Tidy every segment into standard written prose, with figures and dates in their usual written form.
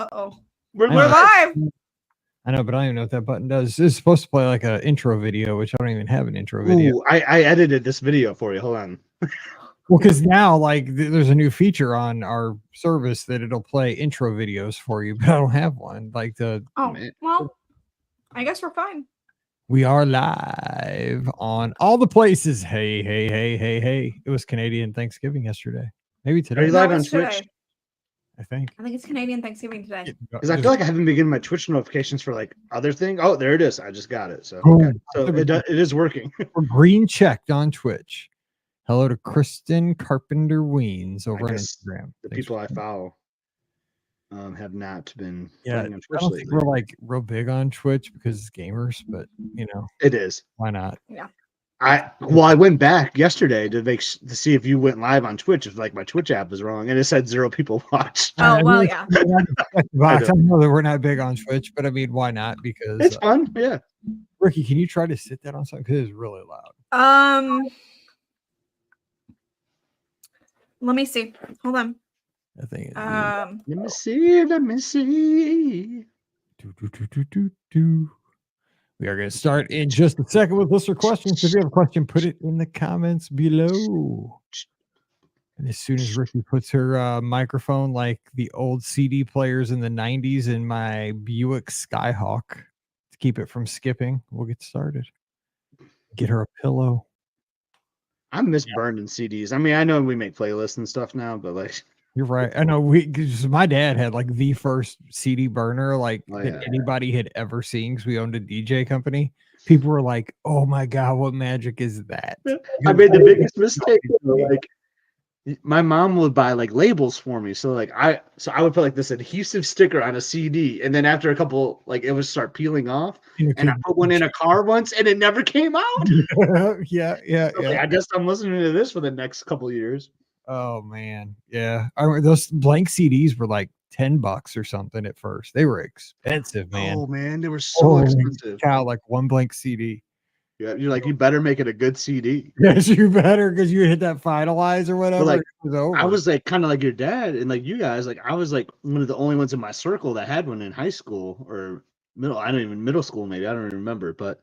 Uh-oh. We're live. I know, but I don't even know what that button does. It's supposed to play like an intro video, which I don't even have an intro video. Ooh, I edited this video for you. Hold on. Well, because now, like, there's a new feature on our service that it'll play intro videos for you, but I don't have one. Like Well, I guess we're fine. We are live on all the places. Hey, hey, hey, hey, hey. It was Canadian Thanksgiving yesterday. Maybe today. Are you live on Twitch? Today. I think it's Canadian Thanksgiving today. Because I feel like I haven't been getting my Twitch notifications for like other things. Oh, there it is. I just got it. So, okay. So it is working. We're green checked on Twitch. Hello to Kristen Carpenter Weens over on Instagram. The people I follow have not been playing on Twitch I don't lately. think we're like real big on Twitch because it's gamers, but you know it is. Why not? Yeah. I went back yesterday to see if you went live on Twitch. If like my Twitch app was wrong, and it said 0 people watched. Oh well, yeah. I know that we're not big on Twitch, but I mean, why not? Because it's fun. Yeah. Rikki, can you try to sit that on something? Because it's really loud. Let me see. Hold on. I think. Let me see. Let me see. We are going to start in just a second with listener questions. If you have a question, put it in the comments below. And as soon as Rikki puts her microphone like the old CD players in the 90s in my Buick Skyhawk to keep it from skipping, we'll get started. Get her a pillow. I miss burning CDs. I mean, I know we make playlists and stuff now, but like... You're right. I know my dad had like the first CD burner that anybody had ever seen because we owned a DJ company. People were like, "Oh my god, what magic is that?" I made the biggest mistake. Like my mom would buy like labels for me, so I would put like this adhesive sticker on a CD, and then after a couple, like it would start peeling off. And I put one in a car once, and it never came out. Yeah. Like, I guess I'm listening to this for the next couple of years. Oh man, yeah. Those blank CDs were like $10 or something at first. They were expensive, man. Oh man, they were so expensive. Cow, like one blank CD. Yeah, you're like, you better make it a good CD. Yes, you better, because you hit that finalize or whatever. Like, it was over. I was like kind of like your dad, and like you guys, like I was like one of the only ones in my circle that had one in high school or middle school, maybe I don't even remember, but.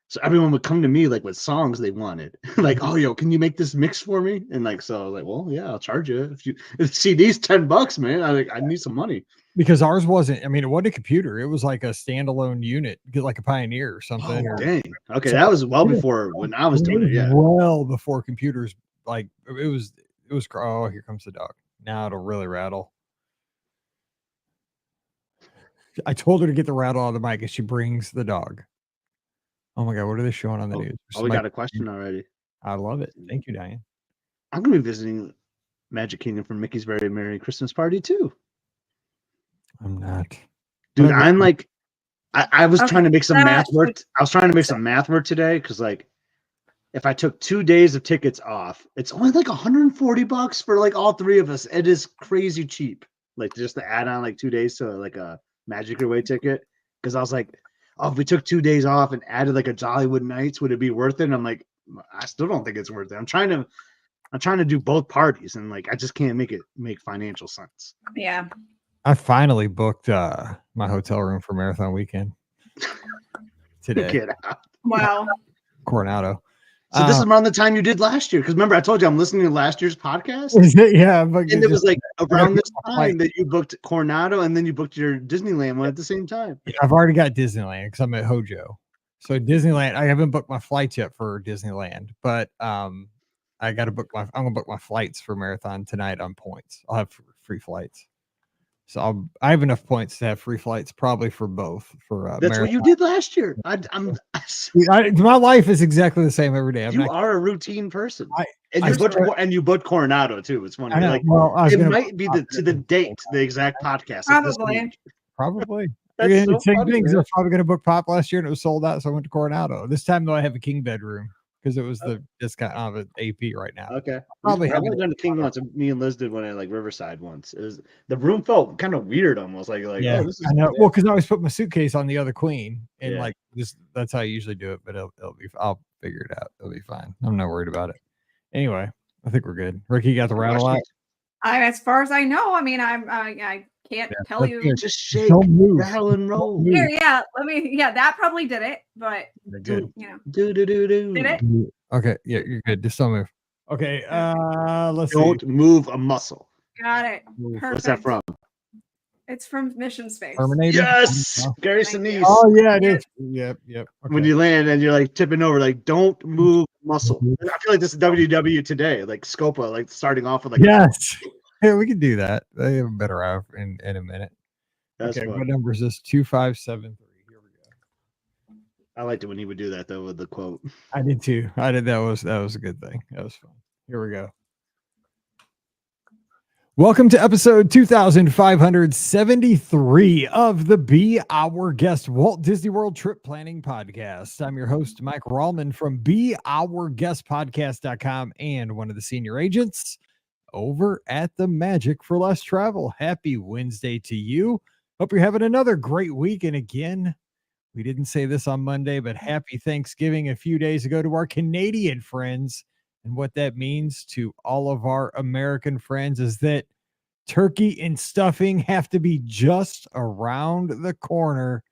So everyone would come to me like with songs they wanted, like, "Oh, yo, can you make this mix for me?" And like, so I was like, "Well, yeah, I'll charge you if CD's $10, man. I need some money." Because ours wasn't. I mean, it wasn't a computer. It was like a standalone unit, like a Pioneer or something. Oh, dang. Okay, so that was well before when I was doing it. Yeah, well before computers. Like it was. Oh, here comes the dog. Now it'll really rattle. I told her to get the rattle out of the mic, and she brings the dog. Oh my god, what are they showing on the news? Oh, we got a question already. I love it. Thank you, Diane. I'm gonna be visiting Magic Kingdom for Mickey's Very Merry Christmas Party too. I'm not. Dude, I'm like I was trying to make some math work. I was trying to make some math work today because like if I took 2 days of tickets off, it's only like $140 for like all three of us. It is crazy cheap. Like just to add on like 2 days to like a Magic Your Way ticket. Because I was like, oh, if we took 2 days off and added like a Jollywood Nights, would it be worth it? And I'm like, I still don't think it's worth it. I'm trying to do both parties, and like I just can't make financial sense. Yeah. I finally booked my hotel room for Marathon Weekend today. Get out. Wow. Coronado. So this is around the time you did last year, because remember I told you I'm listening to last year's podcast. Yeah, and it was like around this time that you booked Coronado, and then you booked your Disneyland one at the same time. Yeah, I've already got Disneyland because I'm at Hojo. So Disneyland, I haven't booked my flights yet for Disneyland, but I got to book I'm gonna book my flights for Marathon tonight on points. I'll have free flights. So I have enough points to have free flights probably for both. For that's Marathon. what you did last year. My life is exactly the same every day. You are a routine person, and you booked Coronado too. It's funny. Like it might be the exact podcast. Probably. That's so same funny, thing. man. I was probably going to book Pop last year and it was sold out, so I went to Coronado. This time though, I have a king bedroom because it was the discount of an AP right now. Okay, probably I went to King once. Me and Liz did one at like Riverside once. It was the room felt kind of weird, almost like yeah. Oh, this is I know. Well, because I always put my suitcase on the other queen, and Yeah. like this. That's how I usually do it. But I'll figure it out. It'll be fine. I'm not worried about it. Anyway, I think we're good. Rikki, got the rattle out. As far as I know, I mean, I can't Yeah, tell that's you. good. Just shake, Don't move. rattle, and roll. move. Here, yeah, that probably did it, but They're good. you know, Do do do do. did it? Okay, yeah, you're good. Just don't move. Okay, let's see. Don't move a muscle. Got it. Move. Perfect. What's that from? It's from Mission Space. Terminator. Yes, Oh, Gary Thank you. Sinise. oh yeah, it Yeah. is. Yep. Okay. When you land and you're like tipping over, like don't move muscle. Mhm. And I feel like this is WDW today, like Scopa, like starting off with like Yes. Yeah, we can do that. They have a better hour in a minute. That's Okay, fun. what number is this? 2573. Here we go. I liked it when he would do that though with the quote. I did too. I did. That was a good thing. That was fun. Here we go. Welcome to episode 2573 of the Be Our Guest Walt Disney World Trip Planning Podcast. I'm your host, Mike Rallman from BeOurGuestPodcast.com and one of the senior agents over at the Magic for Less Travel. Happy Wednesday to you. Hope you're having another great week. And again, we didn't say this on Monday, but happy Thanksgiving a few days ago to our Canadian friends. And what that means to all of our American friends is that turkey and stuffing have to be just around the corner,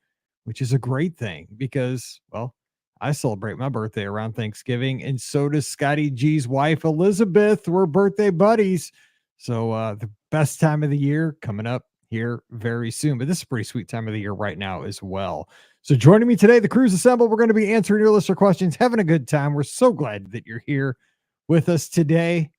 which is a great thing because, well, I celebrate my birthday around Thanksgiving, and so does Scotty G's wife, Elizabeth. We're birthday buddies. So the best time of the year coming up here very soon. But this is a pretty sweet time of the year right now as well. So joining me today, the crew's assembled. We're going to be answering your listener questions, having a good time. We're so glad that you're here with us today.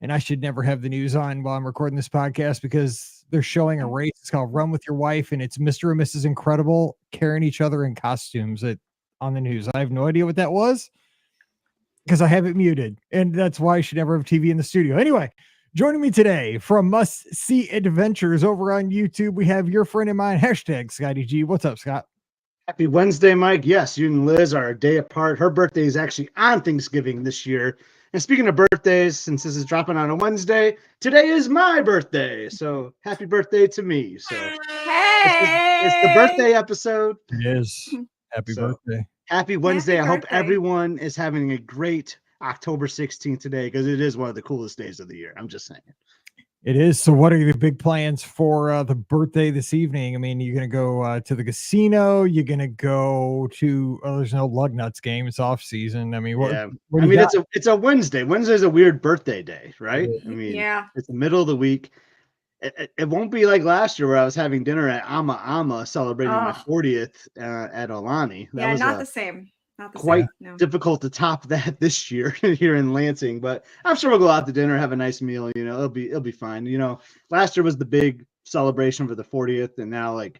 And I should never have the news on while I'm recording this podcast because they're showing a race. It's called Run With Your Wife, and it's Mr. and Mrs. Incredible carrying each other in costumes on the news. I have no idea what that was because I have it muted, and that's why I should never have TV in the studio. Anyway, joining me today from Must See Adventures over on YouTube, we have your friend of mine, hashtag Scotty G. What's up, Scott? Happy Wednesday, Mike. Yes, you and Liz are a day apart. Her birthday is actually on Thanksgiving this year. And speaking of birthdays, since this is dropping on a Wednesday, today is my birthday. So happy birthday to me. So Hey, it's the birthday episode. It is. Happy birthday. Happy Wednesday. Happy I hope birthday. everyone is having a great October 16th today because it is one of the coolest days of the year. I'm just saying. It is. So what are the big plans for the birthday this evening? I mean, you're going to go to the casino. You're going to go to, there's no lug nuts game. It's off season. I mean, what do you got? It's a Wednesday. Wednesday is a weird birthday day, right? I mean, yeah, it's the middle of the week. It won't be like last year where I was having dinner at Ama celebrating my 40th at Olani. That was not the same. Not the quite same. No. difficult to top that this year here in Lansing, but I'm sure we'll go out to dinner, have a nice meal. You know, it'll be fine. You know, last year was the big celebration for the 40th, and now I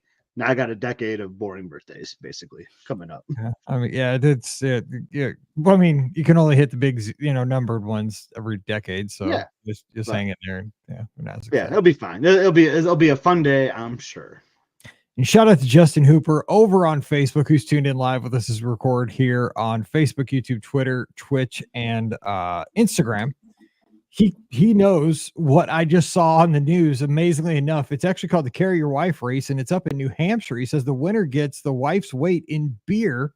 got a decade of boring birthdays basically coming up. Yeah, I mean, yeah, that's it. Yeah. Well, I mean, you can only hit the big, numbered ones every decade. So Yeah. just hang in there. Yeah. It'll be fine. It'll be a fun day, I'm sure. And shout out to Justin Hooper over on Facebook, who's tuned in live with us as we record here on Facebook, YouTube, Twitter, Twitch, and Instagram. He knows what I just saw on the news. Amazingly enough, it's actually called the Carry Your Wife race, and it's up in New Hampshire. He says the winner gets the wife's weight in beer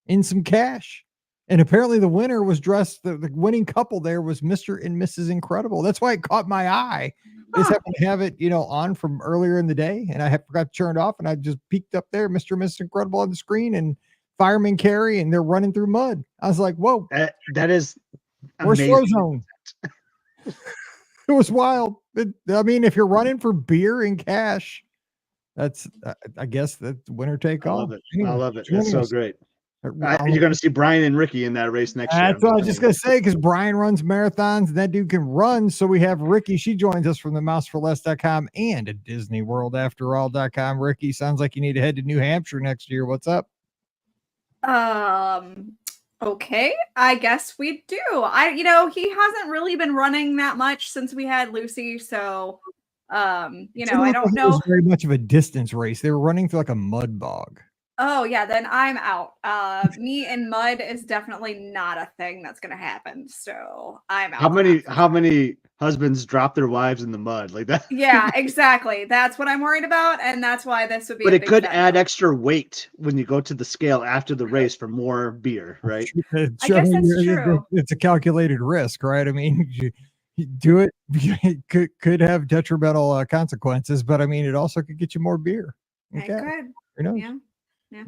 and some cash. And apparently the winner was dressed, the winning couple there was Mr. and Mrs. Incredible. That's why it caught my eye. I just happened to have it, on from earlier in the day, and I forgot to turn it off, and I just peeked up there, Mr. and Mrs. Incredible on the screen, and Fireman Carey, and they're running through mud. I was like, whoa. That is Where's amazing. Slow Zone? It was wild. I mean, if you're running for beer and cash, that's, I guess, that's winner take all. I love it. That's so great. You're going to see Brian and Rikki in that race next year. That's what I was just going to say, because Brian runs marathons and that dude can run. So we have Rikki. She joins us from the mouseforless.com and at DisneyWorldAfterAll.com. Rikki, sounds like you need to head to New Hampshire next year. What's up? Okay, I guess we do. He hasn't really been running that much since we had Lucy. So, I don't know. It was very much of a distance race. They were running through like a mud bog. Oh yeah, then I'm out. Me and mud is definitely not a thing that's gonna happen. So I'm out. How many husbands drop their wives in the mud like that? Yeah, exactly. That's what I'm worried about, and that's why this would be. But a it big could bet. add extra weight when you go to the scale after the race for more beer, right? I guess that's true. It's a calculated risk, right? I mean, Do it. Could have detrimental consequences, but I mean, it also could get you more beer. Okay. It could. Who knows? Yeah.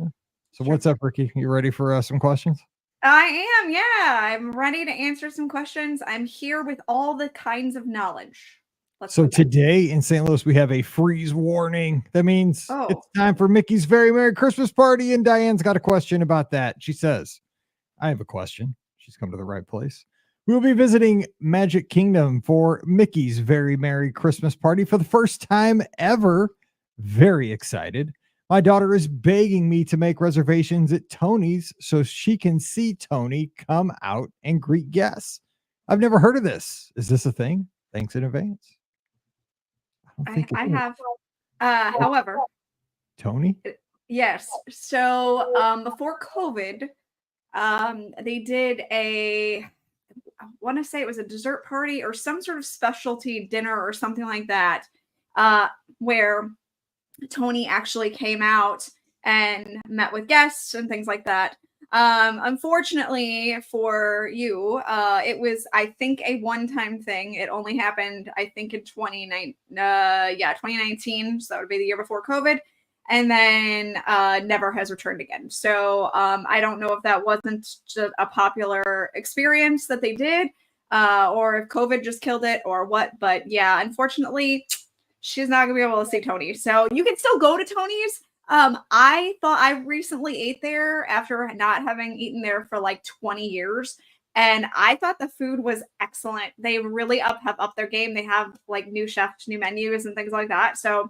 So what's up, Rikki? You ready for some questions? I am. Yeah, I'm ready to answer some questions. I'm here with all the kinds of knowledge. So today in St. Louis, we have a freeze warning. That means it's time for Mickey's Very Merry Christmas Party. And Diane's got a question about that. She says, I have a question. She's come to the right place. We'll be visiting Magic Kingdom for Mickey's Very Merry Christmas Party for the first time ever. Very excited. My daughter is begging me to make reservations at Tony's so she can see Tony come out and greet guests. I've never heard of this. Is this a thing? Thanks in advance. I have, however, Tony? Yes. So before COVID, they did I want to say it was a dessert party or some sort of specialty dinner or something like that, where Tony actually came out and met with guests and things like that. Unfortunately for you, it was, I think, a one-time thing. It only happened, I think, in 2019. So that would be the year before COVID. And then never has returned again. So I don't know if that wasn't just a popular experience that they did, or if COVID just killed it or what. But yeah, unfortunately, she's not gonna be able to see Tony. So you can still go to Tony's. I thought I recently ate there after not having eaten there for like 20 years. And I thought the food was excellent. They really have upped their game. They have like new chefs, new menus and things like that. So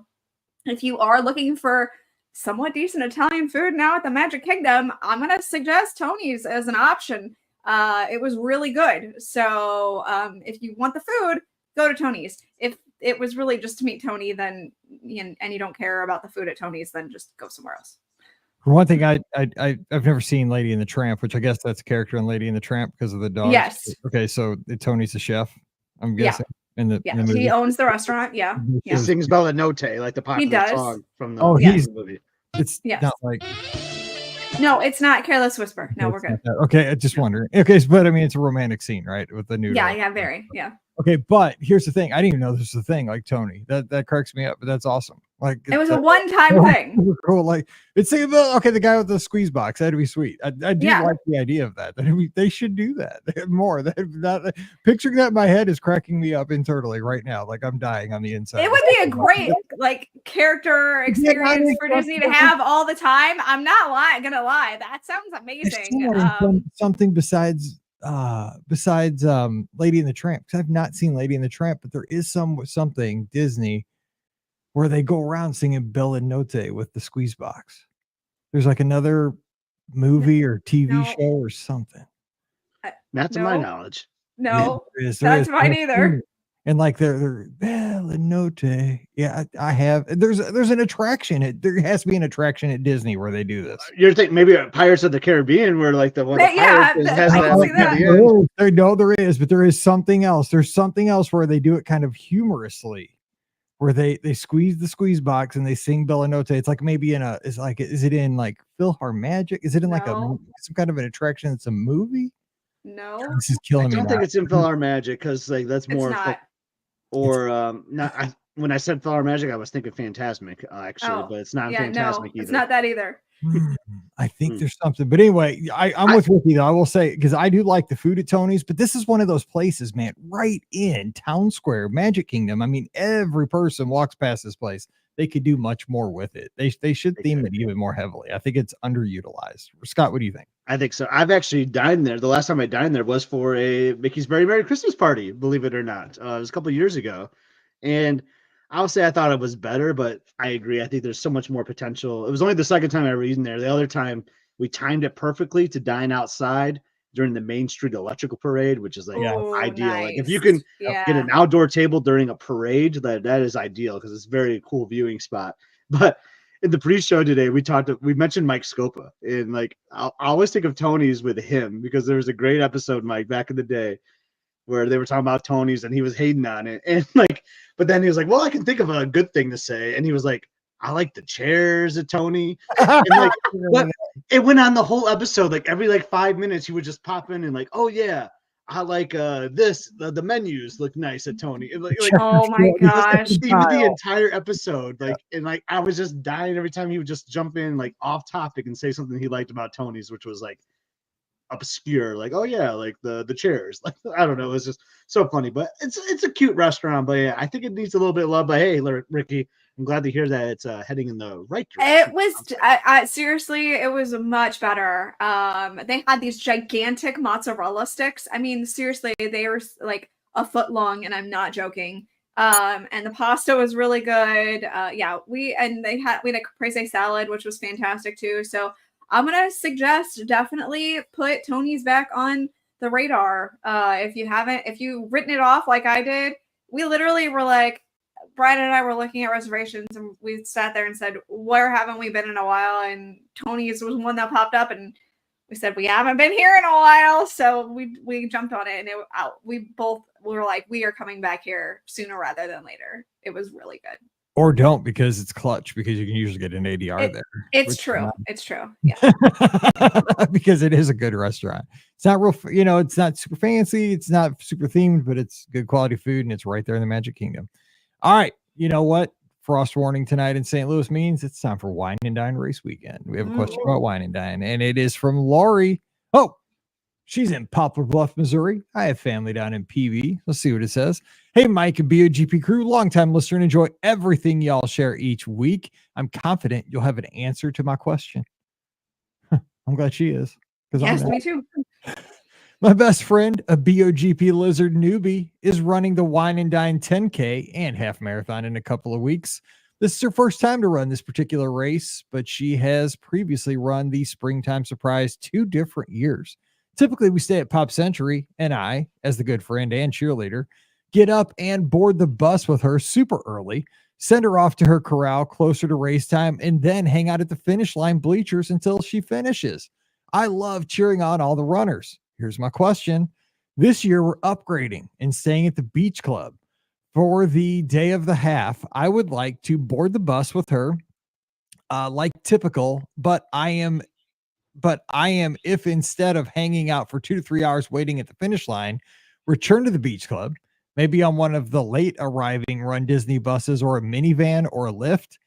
if you are looking for somewhat decent Italian food now at the Magic Kingdom, I'm going to suggest Tony's as an option. It was really good. So if you want the food, go to Tony's. If it was really just to meet Tony, then and you don't care about the food at Tony's, then just go somewhere else. For one thing, I've never seen Lady and the Tramp, which I guess that's a character in Lady and the Tramp because of the dog. Yes. Okay, so Tony's the chef, I'm guessing. In the movie. He owns the restaurant. Yeah. He sings Bella Notte, like the popular song from the movie. It's not like. No, it's not Careless Whisper. No, we're good. Okay, I just wondering. Okay, but I mean, it's a romantic scene, right? With the new. Yeah, very. Yeah. Okay, but here's the thing. I didn't even know this was a thing. Like Tony, that cracks me up, but that's awesome. Like it was a one-time thing. Cool. Like it's okay. The guy with the squeeze box, that'd be sweet. I do like the idea of that. They should do that more. Picturing that in my head is cracking me up internally right now. Like I'm dying on the inside. It would be a great character experience for Disney to have all the time. I'm not gonna lie. That sounds amazing. Something besides Lady and the Tramp, because I've not seen Lady and the Tramp, but there is something Disney where they go around singing Bella Notte with the squeeze box. There's like another movie or TV show or something. Not to my knowledge. No, that's mine either. And like they're Bella Notte. Yeah, I have. There's an attraction. There has to be an attraction at Disney where they do this. You're thinking maybe Pirates of the Caribbean, where like the one. There is, but there is something else. There's something else where they do it kind of humorously, where they squeeze the squeeze box and they sing Bella Notte. It's like maybe is it in like PhilharMagic? Is it in like some kind of an attraction? It's a movie. No, this is killing me. I don't think it's in PhilharMagic because like that's more. When I said PhilharMagic, I was thinking Fantasmic actually, but it's not Fantasmic either. It's not that either. I think there's something, but anyway, I'm with Rikki though. I will say, because I do like the food at Tony's, but this is one of those places, man, right in Town Square, Magic Kingdom. I mean, every person walks past this place. They could do much more with it. They should theme it even more heavily. I think it's underutilized. Scott, what do you think? I think so. I've actually dined there. The last time I dined there was for a Mickey's Very Merry Christmas Party, believe it or not. It was a couple of years ago. And I'll say I thought it was better, but I agree. I think there's so much more potential. It was only the second time I ever eaten there. The other time we timed it perfectly to dine outside during the Main Street Electrical Parade, which is like ideal. Nice. Like if you can get an outdoor table during a parade, that is ideal because it's a very cool viewing spot. But in the pre-show today, we mentioned Mike Scopa, and like I always think of Tony's with him because there was a great episode, Mike, back in the day where they were talking about Tony's and he was hating on it, and like, but then he was like, "Well, I can think of a good thing to say," and he was like, "I like the chairs at Tony," and like, but it went on the whole episode. Like every 5 minutes, he would just pop in and like, "Oh yeah, I like the menus look nice at Tony. Oh my gosh. Even the entire episode, and like I was just dying every time he would just jump in like off topic and say something he liked about Tony's, which was like obscure, like, oh yeah, like the chairs. Like I don't know, it was just so funny. But it's a cute restaurant, but yeah, I think it needs a little bit of love. But hey, Rikki, I'm glad to hear that it's heading in the right direction. It was I seriously, it was much better. They had these gigantic mozzarella sticks. I mean, seriously, they were like a foot long, and I'm not joking. And the pasta was really good. Yeah, we had a caprese salad, which was fantastic too. So I'm gonna suggest definitely put Tony's back on the radar. If you've written it off like I did, we literally were like, Brian and I were looking at reservations, and we sat there and said, where haven't we been in a while? And Tony's was one that popped up, and we said, we haven't been here in a while. So we jumped on it, and we both were like, we are coming back here sooner rather than later. It was really good. Or don't, because it's clutch, because you can usually get an ADR there. It's true. It's true. Yeah. Because it is a good restaurant. It's not real, it's not super fancy. It's not super themed, but it's good quality food, and it's right there in the Magic Kingdom. All right. You know what? Frost warning tonight in St. Louis means it's time for Wine and Dine race weekend. We have a question about Wine and Dine, and it is from Lori. Oh, she's in Poplar Bluff, Missouri. I have family down in PV. Let's see what it says. Hey, Mike and BOGP crew, longtime listener, and enjoy everything y'all share each week. I'm confident you'll have an answer to my question. I'm glad she is. Yes, me too. My best friend, a BOGP Lizard newbie, is running the Wine and Dine 10K and half marathon in a couple of weeks. This is her first time to run this particular race, but she has previously run the Springtime Surprise 2 different years. Typically, we stay at Pop Century, and I, as the good friend and cheerleader, get up and board the bus with her super early, send her off to her corral closer to race time, and then hang out at the finish line bleachers until she finishes. I love cheering on all the runners. Here's my question. This year, we're upgrading and staying at the beach club. For the day of the half, I would like to board the bus with her, like typical, but I am, if instead of hanging out for 2 to 3 hours waiting at the finish line, return to the beach club, maybe on one of the late arriving Run Disney buses or a minivan or a lift,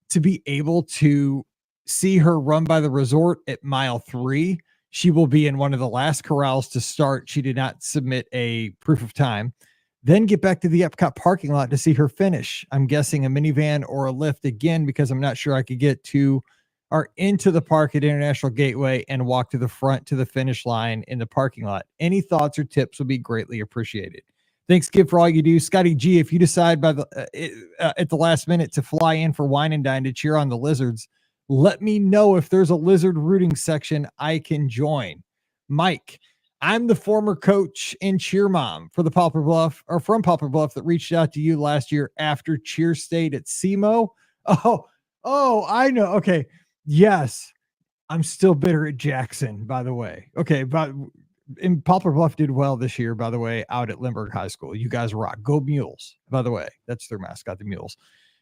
to be able to see her run by the resort at mile 3. She will be in one of the last corrals to start. She did not submit a proof of time. Then get back to the Epcot parking lot to see her finish. I'm guessing a minivan or a lift again, because I'm not sure I could get to or into the park at International Gateway and walk to the front to the finish line in the parking lot. Any thoughts or tips would be greatly appreciated. Thanks, Skip, for all you do. Scotty G, if you decide at the last minute to fly in for Wine and Dine to cheer on the Lizards, let me know if there's a Lizard rooting section I can join. Mike, I'm the former coach and cheer mom for the from Poplar Bluff that reached out to you last year after cheer stayed at SEMO. Oh, I know. Okay. Yes. I'm still bitter at Jackson, by the way. Okay. But Poplar Bluff did well this year, by the way, out at Lindbergh High School. You guys rock. Go Mules, by the way. That's their mascot, the Mules.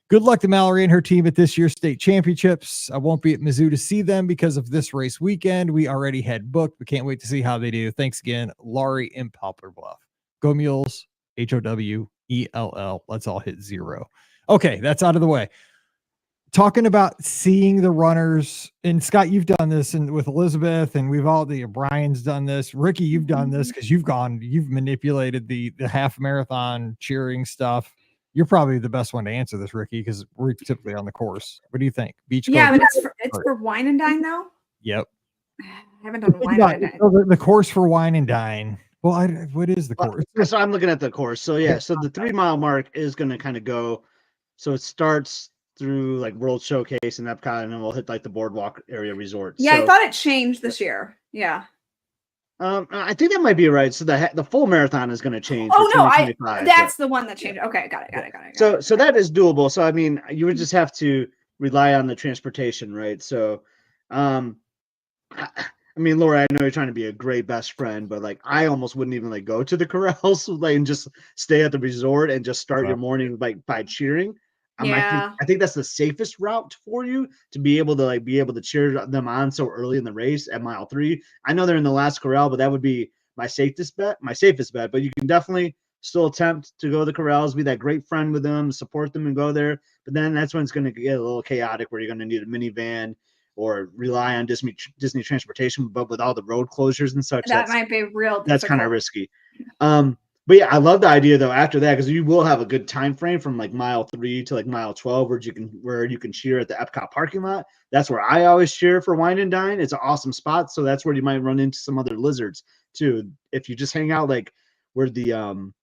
Good luck to Mallory and her team at this year's state championships. I won't be at Mizzou to see them because of this race weekend. We already had booked. We can't wait to see how they do. Thanks again, Laurie in Poplar Bluff. Go Mules, HOWELL. Let's all hit 0. Okay, that's out of the way. Talking about seeing the runners, and Scott, you've done this, and with Elizabeth, and Brian's done this. Rikki, you've done this because you've manipulated the half marathon cheering stuff. You're probably the best one to answer this, Rikki, because we're typically on the course. What do you think? Beach? Yeah, but it's for Wine and Dine, though. Yep. I haven't done Wine and Dine. The course for Wine and Dine. Well, what is the course? So I'm looking at the course. So yeah, so the 3 mile mark is going to kind of go. So it starts through like World Showcase and Epcot, and then we'll hit like the Boardwalk area resort. Yeah, I thought it changed this year. Yeah. I think that might be right. So the full marathon is going to change. Oh no, that's the one that changed. Okay, got it. So that is doable. So I mean, you would just have to rely on the transportation, right? So, I mean, Laura, I know you're trying to be a great best friend, but like I almost wouldn't even like go to the corrals, like, and just stay at the resort and just start your morning like by cheering. I think that's the safest route for you to be able to cheer them on so early in the race at mile 3. I know they're in the last corral, but that would be my safest bet, but you can definitely still attempt to go to the corrals, be that great friend with them, support them and go there. But then that's when it's going to get a little chaotic where you're going to need a minivan or rely on Disney transportation, but with all the road closures and such, that might be real difficult. That's kind of risky. But yeah, I love the idea though after that, because you will have a good time frame from like mile 3 to like mile 12 where you can cheer at the Epcot parking lot. That's where I always cheer for Wine and Dine. It's an awesome spot. So that's where you might run into some other lizards too. If you just hang out like where the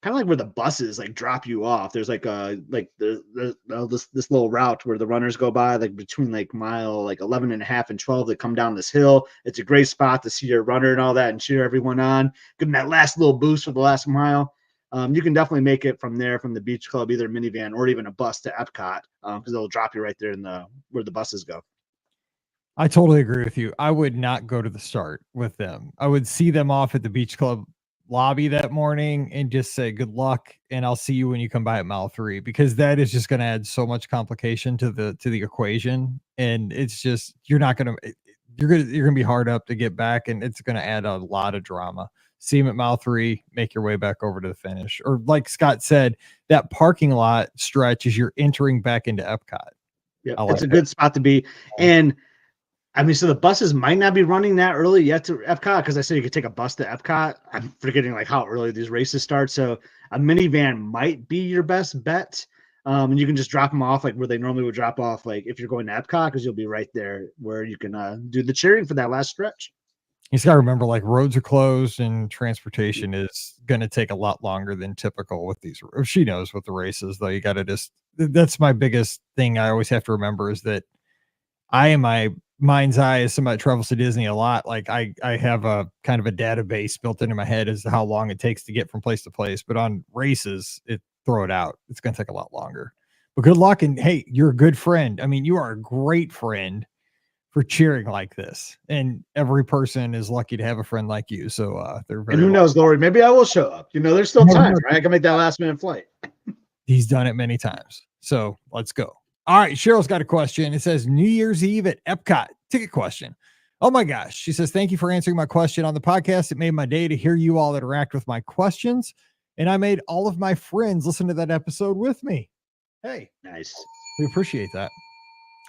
kind of like where the buses like drop you off. There's like this little route where the runners go by, like between like mile like 11 and a half and 12. They come down this hill. It's a great spot to see your runner and all that and cheer everyone on. Give them that last little boost for the last mile. You can definitely make it from there, from the beach club, either a minivan or even a bus to Epcot, because they'll drop you right there in where the buses go. I totally agree with you. I would not go to the start with them. I would see them off at the beach club lobby that morning and just say good luck, and I'll see you when you come by at mile 3, because that is just going to add so much complication to the equation, and it's just you're going to be hard up to get back, and it's going to add a lot of drama. See them at mile 3, make your way back over to the finish, or like Scott said, that parking lot stretch as you're entering back into Epcot. Yeah, it's a good spot to be. And I mean, so the buses might not be running that early yet to Epcot, because I said you could take a bus to Epcot. I'm forgetting like how early these races start. So a minivan might be your best bet. And you can just drop them off like where they normally would drop off, like if you're going to Epcot, because you'll be right there where you can do the cheering for that last stretch. You just got to remember, like, roads are closed and transportation is going to take a lot longer than typical with these. She knows with the races, though. You got to that's my biggest thing I always have to remember, is that in my mind's eye, as somebody that travels to Disney a lot, like I have a kind of a database built into my head as to how long it takes to get from place to place. But on races, throw it out. It's going to take a lot longer. But good luck. And hey, you're a good friend. I mean, you are a great friend for cheering like this. And every person is lucky to have a friend like you. So they're very. And who knows, Lori? Maybe I will show up. There's still time, right? I can make that last minute flight. He's done it many times. So let's go. All right, Cheryl's got a question. It says New Year's Eve at Epcot. Ticket question. Oh my gosh. She says, thank you for answering my question on the podcast. It made my day to hear you all interact with my questions. And I made all of my friends listen to that episode with me. Hey, nice. We appreciate that.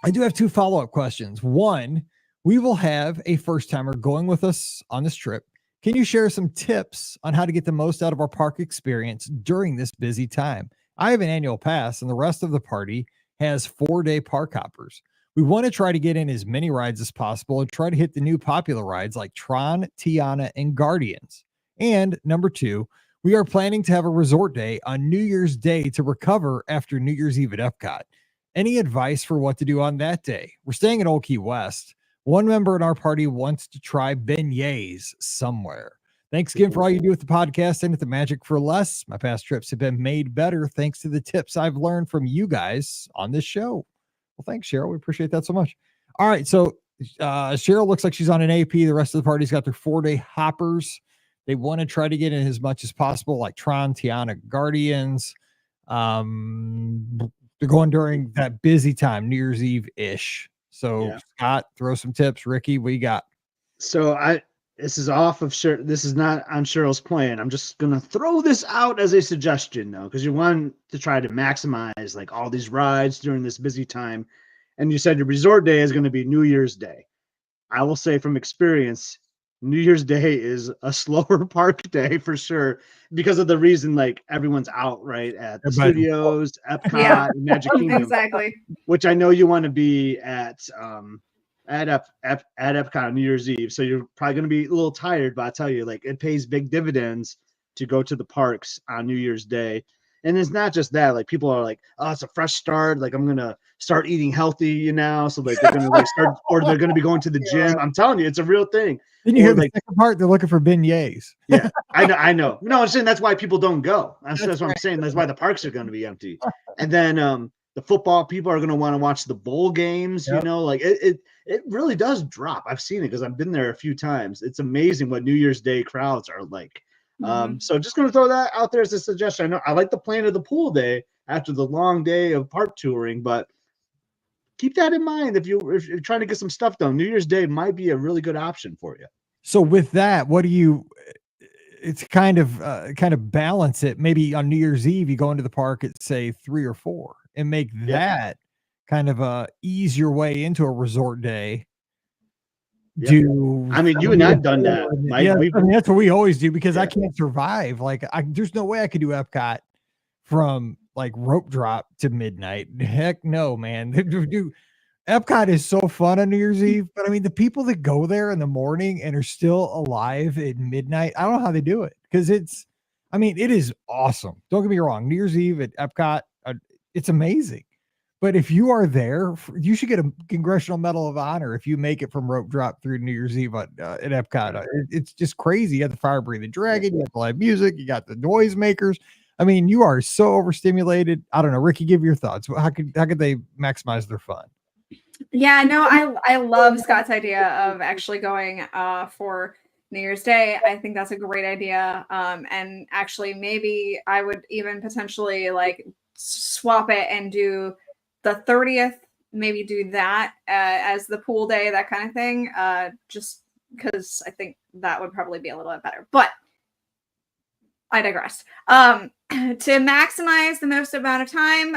I do have 2 follow-up questions. One, we will have a first-timer going with us on this trip. Can you share some tips on how to get the most out of our park experience during this busy time? I have an annual pass, and the rest of the party has 4-day park hoppers. We want to try to get in as many rides as possible and try to hit the new popular rides like Tron, Tiana, and Guardians. And number 2, we are planning to have a resort day on New Year's Day to recover after New Year's Eve at Epcot. Any advice for what to do on that day? We're staying at Old Key West. One member in our party wants to try beignets somewhere. Thanks again for all you do with the podcast and with the Magic for Less. My past trips have been made better thanks to the tips I've learned from you guys on this show. Well, thanks, Cheryl. We appreciate that so much. All right, so Cheryl looks like she's on an AP. The rest of the party's got their 4-day hoppers. They want to try to get in as much as possible, like Tron, Tiana, Guardians. They're going during that busy time, New Year's Eve-ish. So, yeah. Scott, throw some tips. Rikki, what you got? So this is off of this is not on Cheryl's plan. I'm just gonna throw this out as a suggestion though, because you want to try to maximize like all these rides during this busy time. And you said your resort day is going to be New Year's Day. I will say from experience, New Year's Day is a slower park day for sure, because of the reason like everyone's out right at the studios, Epcot, Magic Kingdom, exactly. Which I know you want to be at Epcot on New Year's Eve, so you're probably going to be a little tired. But I tell you, like it pays big dividends to go to the parks on New Year's Day. And it's not just that, like people are like, oh, it's a fresh start. Like I'm going to start eating healthy, so like they're going to like start, or they're going to be going to the gym. I'm telling you, it's a real thing. Then you hear the second part, they're looking for beignets. Yeah, I know. No, I'm saying that's why people don't go. That's what I'm saying. That's why the parks are going to be empty. And then the football people are going to want to watch the bowl games. Yep. Like it really does drop. I've seen it because I've been there a few times. It's amazing what New Year's Day crowds are like. So just going to throw that out there as a suggestion. I know I like the plan of the pool day after the long day of park touring, but keep that in mind if you're trying to get some stuff done. New Year's Day might be a really good option for you. So with that, what do you? It's kind of balance it. Maybe on New Year's Eve, you go into the park at say 3 or 4, and make that kind of ease your way into a resort day. Yep. I mean, you and I've done that. Yeah, I mean, that's what we always do because I can't survive. Like, there's no way I could do Epcot from like rope drop to midnight. Heck no, man. Dude, Epcot is so fun on New Year's Eve, but I mean, the people that go there in the morning and are still alive at midnight, I don't know how they do it because it is awesome. Don't get me wrong. New Year's Eve at Epcot, it's amazing. But if you are there, you should get a Congressional Medal of Honor if you make it from rope drop through New Year's Eve at Epcot. It's just crazy. You have the fire breathing dragon, you have the live music, you got the noise makers. I mean, you are so overstimulated. I don't know. Rikki, give your thoughts. How could they maximize their fun? Yeah, no, I love Scott's idea of actually going for New Year's Day. I think that's a great idea. And actually, maybe I would even potentially like swap it and do the 30th, maybe do that as the pool day, that kind of thing. Just because I think that would probably be a little bit better. But I digress. To maximize the most amount of time,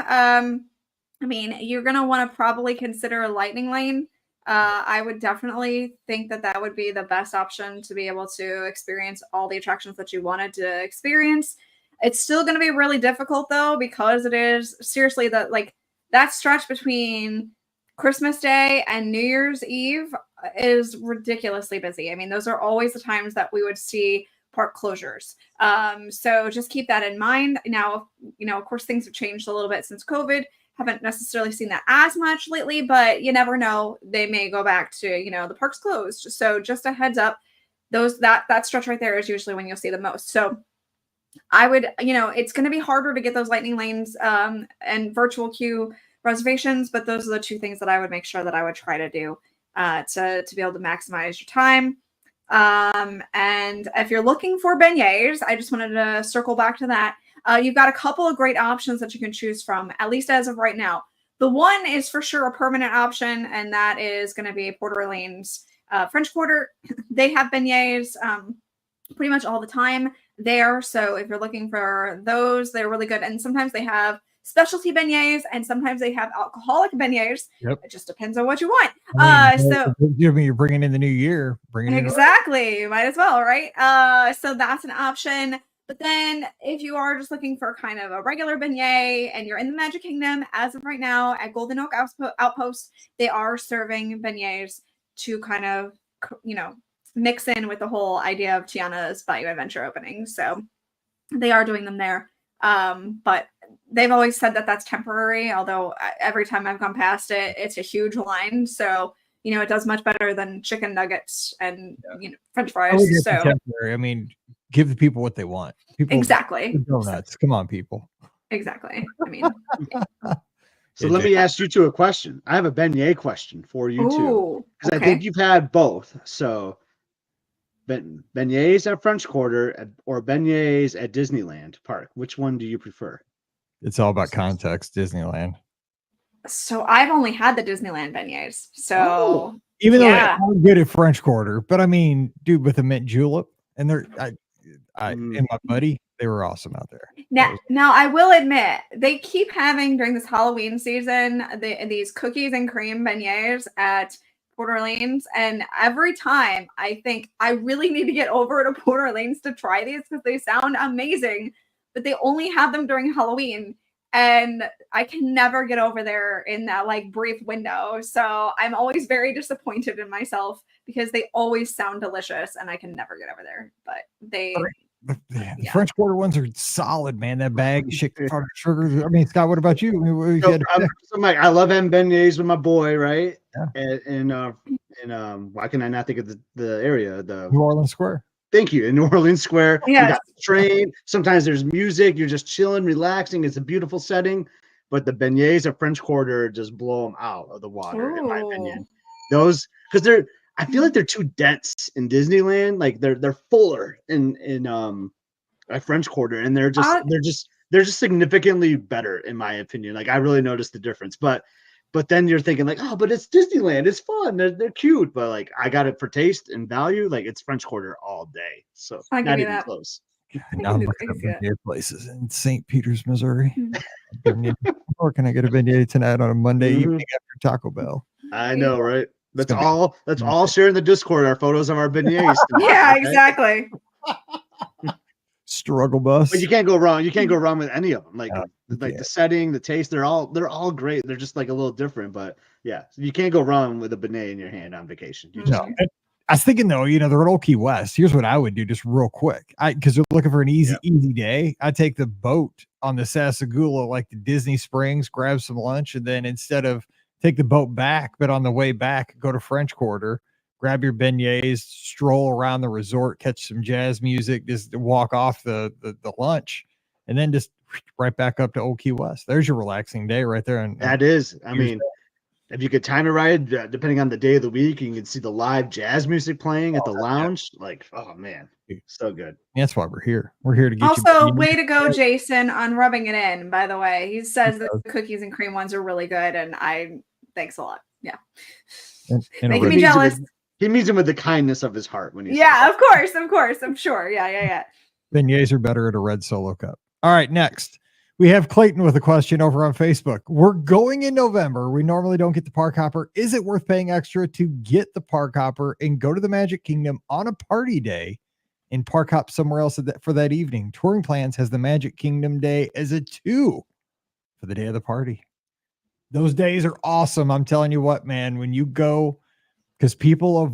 I mean, you're going to want to probably consider a lightning lane. I would definitely think that would be the best option to be able to experience all the attractions that you wanted to experience. It's still going to be really difficult though, because it is seriously that stretch between Christmas Day and New Year's Eve is ridiculously busy. I mean, those are always the times that we would see park closures. So just keep that in mind. Now, of course, things have changed a little bit since COVID. Haven't necessarily seen that as much lately, but you never know. They may go back to, the park's closed. So just a heads up, that stretch right there is usually when you'll see the most. So I would, it's going to be harder to get those lightning lanes and virtual queue reservations, but those are the two things that I would make sure that I would try to do to be able to maximize your time. And if you're looking for beignets, I just wanted to circle back to that. You've got a couple of great options that you can choose from, at least as of right now. The one is for sure a permanent option, and that is going to be Port Orleans French Quarter. They have beignets pretty much all the time there. So if you're looking for those, they're really good. And sometimes they have specialty beignets, and sometimes they have alcoholic beignets. Yep. It just depends on what you want. You're bringing in the new year. Exactly. You might as well, right? So that's an option. But then if you are just looking for kind of a regular beignet and you're in the Magic Kingdom, as of right now at Golden Oak Outpost, they are serving beignets to kind of, mix in with the whole idea of Tiana's Bayou Adventure opening. So they are doing them there. But they've always said that that's temporary, although every time I've gone past it, it's a huge line. So, it does much better than chicken nuggets and, French fries. So temporary. I mean, give the people what they want. People exactly. Donuts. Come on, people. Exactly. I mean, So let me ask you two a question. I have a beignet question for you too, because I think you've had both. So beignets at French Quarter or beignets at Disneyland Park, which one do you prefer? It's all about context. Disneyland. So I've only had the Disneyland beignets. So even though they're good at French Quarter, but I mean, dude, with a mint julep, and they're and my buddy, they were awesome out there. Now I will admit, they keep having during this Halloween season these cookies and cream beignets at Port Orleans, and every time I think I really need to get over to Port Orleans to try these because they sound amazing, but they only have them during Halloween. And I can never get over there in that brief window. So I'm always very disappointed in myself because they always sound delicious and I can never get over there. But the French Quarter ones are solid, man. That bag, shake the sugar. I mean, Scott, what about you? I love beignets with my boy, right? Yeah. And why can I not think of the area? The New Orleans Square. Thank you. In New Orleans Square, you got the train. Sometimes there's music. You're just chilling, relaxing. It's a beautiful setting. But the beignets at French Quarter just blow them out of the water, in my opinion. Those, because I feel like they're too dense in Disneyland. Like they're fuller in at French Quarter, and they're just significantly better in my opinion. Like I really noticed the difference. But But then you're thinking like, oh, but it's Disneyland. It's fun. They're cute. But like, I got it for taste and value. Like, it's French Quarter all day. So I give not you even that. close. Now I'm I looking can at see that. beignet places in St. Peters, Missouri. Mhm. Beignet. Or can I get a beignet tonight on a Monday Mhm. evening after Taco Bell? I know, right? That's gonna be- all. That's all shared in the Discord. Our photos of our beignets. Yeah, Okay? exactly. Struggle bus. But you can't go wrong. You can't go wrong with any of them. Like, No, you like can't. the setting, the taste, they're all great. They're just like a little different. But yeah, you can't go wrong with a beignet in your hand on vacation. You just No. And I was thinking though, they're at Old Key West. Here's what I would do, just real quick. Because you're looking for an easy day. I take the boat on the Sassagoula, like the Disney Springs, grab some lunch, and then instead of take the boat back, but on the way back, go to French Quarter, grab your beignets, stroll around the resort, catch some jazz music, just walk off the lunch, and then just right back up to Old Key West. There's your relaxing day right there. And that is. I mean, if you could time it right, depending on the day of the week, you can see the live jazz music playing at the lounge. Like, oh man, so good. That's why we're here. We're here to get Also, you. way to go, Jason, on rubbing it in, by the way. He says the cookies and cream ones are really good, and thanks a lot. Yeah. Making me jealous. He means it with the kindness of his heart when he of course. I'm sure. Yeah. Beignets are better at a red Solo cup. All right, next. We have Clayton with a question over on Facebook. We're going in November. We normally don't get the park hopper. Is it worth paying extra to get the park hopper and go to the Magic Kingdom on a party day and park hop somewhere else for that evening? Touring Plans has the Magic Kingdom day as a 2 for the day of the party. Those days are awesome. I'm telling you what, man, when you go, because people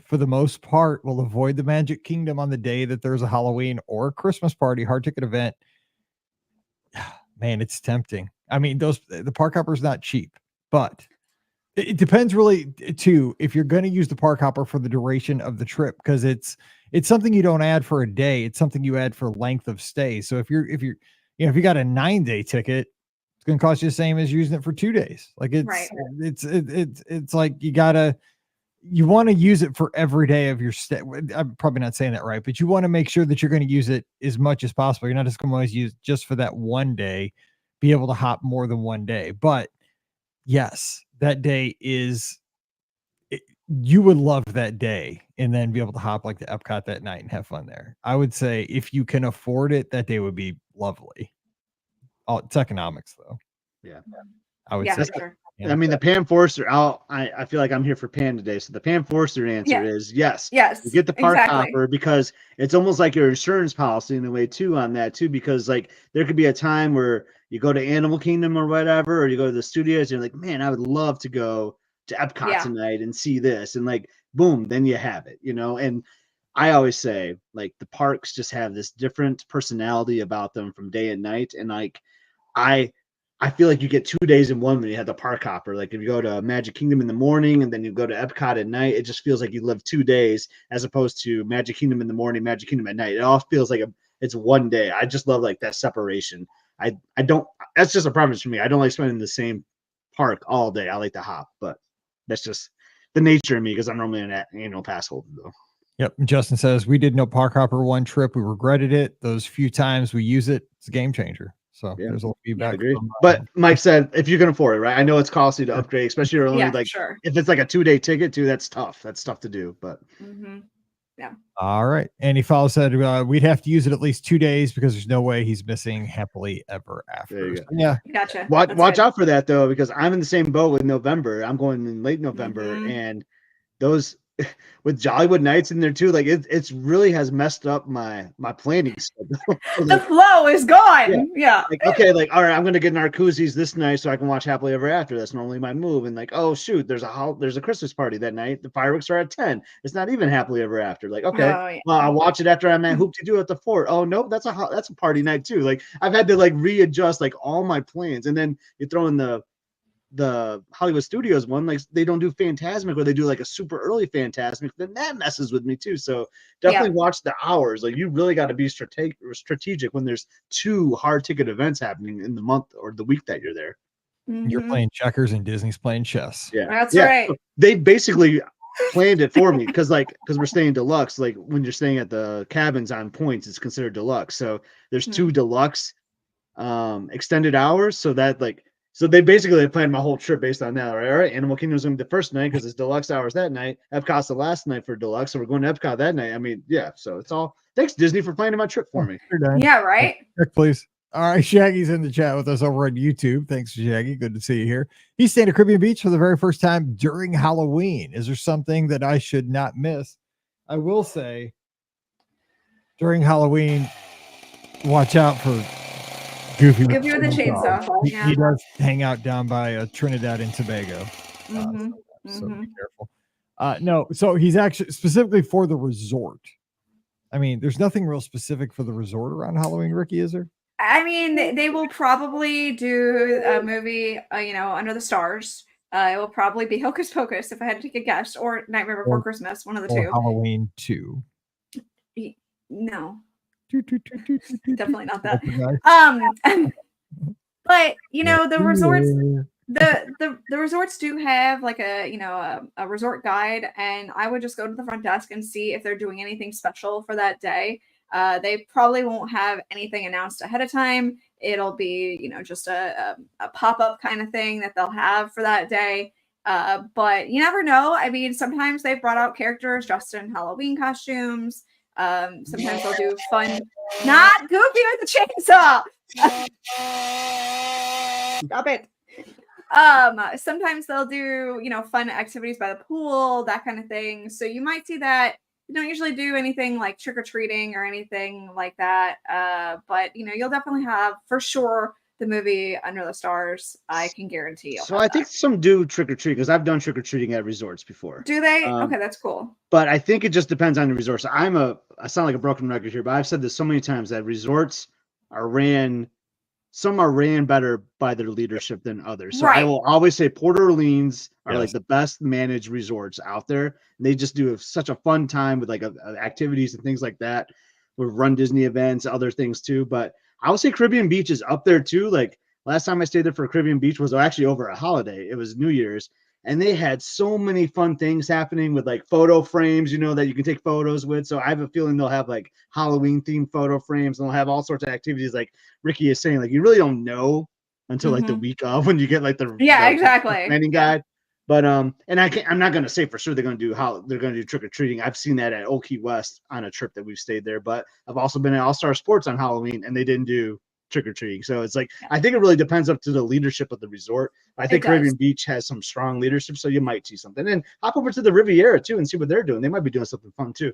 for the most part, will avoid the Magic Kingdom on the day that there's a Halloween or a Christmas party, hard ticket event. Man, it's tempting. I mean, the park hopper is not cheap, but it depends really too if you're going to use the park hopper for the duration of the trip, because it's something you don't add for a day. It's something you add for length of stay. So if you got a 9-day ticket, it's going to cost you the same as using it for 2 days. Like it's like you want to use it for every day of your stay. I'm probably not saying that right, but you want to make sure that you're going to use it as much as possible. You're not just going to always use just for that one day, be able to hop more than one day. But yes, that day you would love that day and then be able to hop like the Epcot that night and have fun there. I would say if you can afford it, that day would be lovely. Oh, it's economics though. Yeah. I would say. Sure. I mean, the Pam Forster, I feel like I'm here for Pam today. So the Pam Forster answer is yes. Yes. You get the park hopper because it's almost like your insurance policy in a way too on that too, because like there could be a time where you go to Animal Kingdom or whatever, or you go to the studios and you're like, man, I would love to go to Epcot tonight and see this. And like, boom, then you have it, and I always say like the parks just have this different personality about them from day and night. And like, I feel like you get 2 days in one when you have the park hopper. Like if you go to Magic Kingdom in the morning and then you go to Epcot at night, it just feels like you live 2 days as opposed to Magic Kingdom in the morning, Magic Kingdom at night. It all feels like it's one day. I just love like that separation. I don't, that's just a preference for me. I don't like spending the same park all day. I like to hop, but that's just the nature of me because I'm normally an annual pass holder though. Yep. Justin says we did no park hopper one trip. We regretted it. Those few times we use it, it's a game changer. So there's a little feedback. But Mike said, if you can afford it, right? I know it's costly to upgrade, especially if you're only if it's like a 2-day ticket too, that's tough. That's tough to do, but yeah. All right. And he said we'd have to use it at least 2 days because there's no way he's missing Happily Ever After. There you go. Yeah. Gotcha. Watch out for that though, because I'm in the same boat with November. I'm going in late November and those with Jollywood Nights in there too, like it's really has messed up my planning schedule. The flow is gone. Yeah. Like, okay, like all right, I'm gonna get an Arcuzzi's this night so I can watch Happily Ever After. That's normally my move. And like, oh shoot, there's a Christmas party that night. The fireworks are at 10. It's not even Happily Ever After. Like, okay, well, I'll watch it after I'm at Hoop-de-Doo at the fort. Oh nope, that's a party night too. Like I've had to like readjust like all my plans, and then you throw in the Hollywood Studios one, like they don't do Fantasmic or they do like a super early Fantasmic, then that messes with me too. So definitely watch the hours. Like you really got to be strategic when there's 2 hard ticket events happening in the month or the week that you're there. You're playing checkers and Disney's playing chess. Yeah, that's right. So they basically planned it for me because we're staying deluxe. Like when you're staying at the cabins on points, it's considered deluxe. So there's 2 deluxe extended hours, so that like So they basically planned my whole trip based on that. All right, Animal Kingdom's gonna be the first night because it's deluxe hours that night. Epcot's the last night for deluxe, so we're going to Epcot that night. I mean, yeah. So it's all thanks Disney for planning my trip for me. Yeah, right. Check, please. All right, Shaggy's in the chat with us over on YouTube. Thanks, Shaggy. Good to see you here. He's staying at Caribbean Beach for the very first time during Halloween. Is there something that I should not miss? I will say, during Halloween, watch out for Goofy with the chainsaw. He does hang out down by Trinidad and Tobago. So be careful. No, so he's actually specifically for the resort. I mean, there's nothing real specific for the resort around Halloween, Rikki, is there? I mean, they will probably do a movie, Under the Stars. It will probably be Hocus Pocus, if I had to take a guess, or Nightmare Before Christmas, one of the two. Halloween 2. No. Definitely not that. But the resorts, the resorts do have like a resort guide, and I would just go to the front desk and see if they're doing anything special for that day. They probably won't have anything announced ahead of time. It'll be, just a pop-up kind of thing that they'll have for that day. But you never know. I mean, sometimes they've brought out characters dressed in Halloween costumes. Sometimes they'll do fun, not Goofy with the chainsaw. Stop it. Sometimes they'll do, fun activities by the pool, that kind of thing. So you might see that. You don't usually do anything like trick-or-treating or anything like that. But you'll definitely have for sure the movie Under the Stars. I can guarantee you. So I think some do trick-or-treat because I've done trick-or-treating at resorts before. Do they? Okay, that's cool. But I think it just depends on the resorts. I sound like a broken record here, but I've said this so many times that resorts some are ran better by their leadership than others. So I will always say Port Orleans are like the best managed resorts out there. And they just do such a fun time with like activities and things like that. We run Disney events, other things too. But I would say Caribbean Beach is up there too. Like last time I stayed there for Caribbean Beach was actually over a holiday. It was New Year's. And they had so many fun things happening with like photo frames, that you can take photos with. So I have a feeling they'll have like Halloween themed photo frames and they'll have all sorts of activities like Rikki is saying, like you really don't know until like the week of when you get like the exactly planning guide. But I'm not gonna say for sure they're gonna do trick-or-treating. I've seen that at Old Key West on a trip that we've stayed there, but I've also been at All Star Sports on Halloween and they didn't do trick-or-treating. So it's like I think it really depends up to the leadership of the resort. I think Caribbean Beach has some strong leadership, so you might see something. And hop over to the Riviera too and see what they're doing. They might be doing something fun too.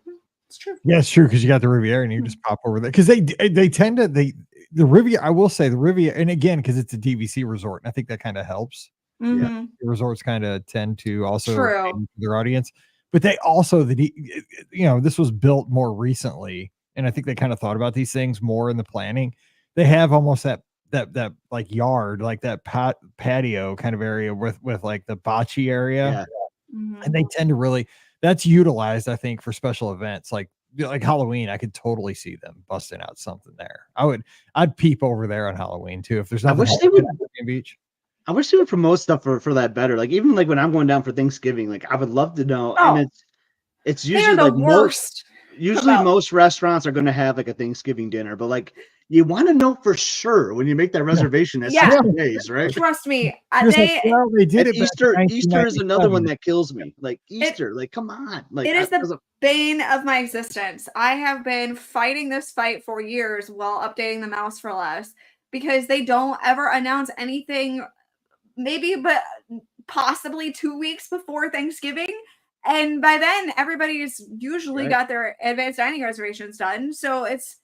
It's true. Yeah, it's true because you got the Riviera and you just pop over there because they tend to the Riviera. I will say the Riviera, and again because it's a DVC resort, and I think that kind of helps. Yeah, the resorts kind of tend to also their audience, but they also this was built more recently, and I think they kind of thought about these things more in the planning. They have almost that like yard, like that patio kind of area with like the bocce area. Yeah. And they tend to really, that's utilized, I think, for special events like Halloween. I could totally see them busting out something there. I'd peep over there on Halloween too. If there's nothing Beach. I wish they would promote stuff for that better. Like even like when I'm going down for Thanksgiving, like I would love to know. And it's usually like most restaurants are going to have like a Thanksgiving dinner, but like you want to know for sure when you make that reservation at 60 days, right? Trust me. They did it. Easter is another one that kills me. Like Easter, like come on. Like it is the bane of my existence. I have been fighting this fight for years while updating the mouse for less because they don't ever announce anything, maybe but possibly 2 weeks before Thanksgiving. And by then everybody's usually got their advanced dining reservations done. So it's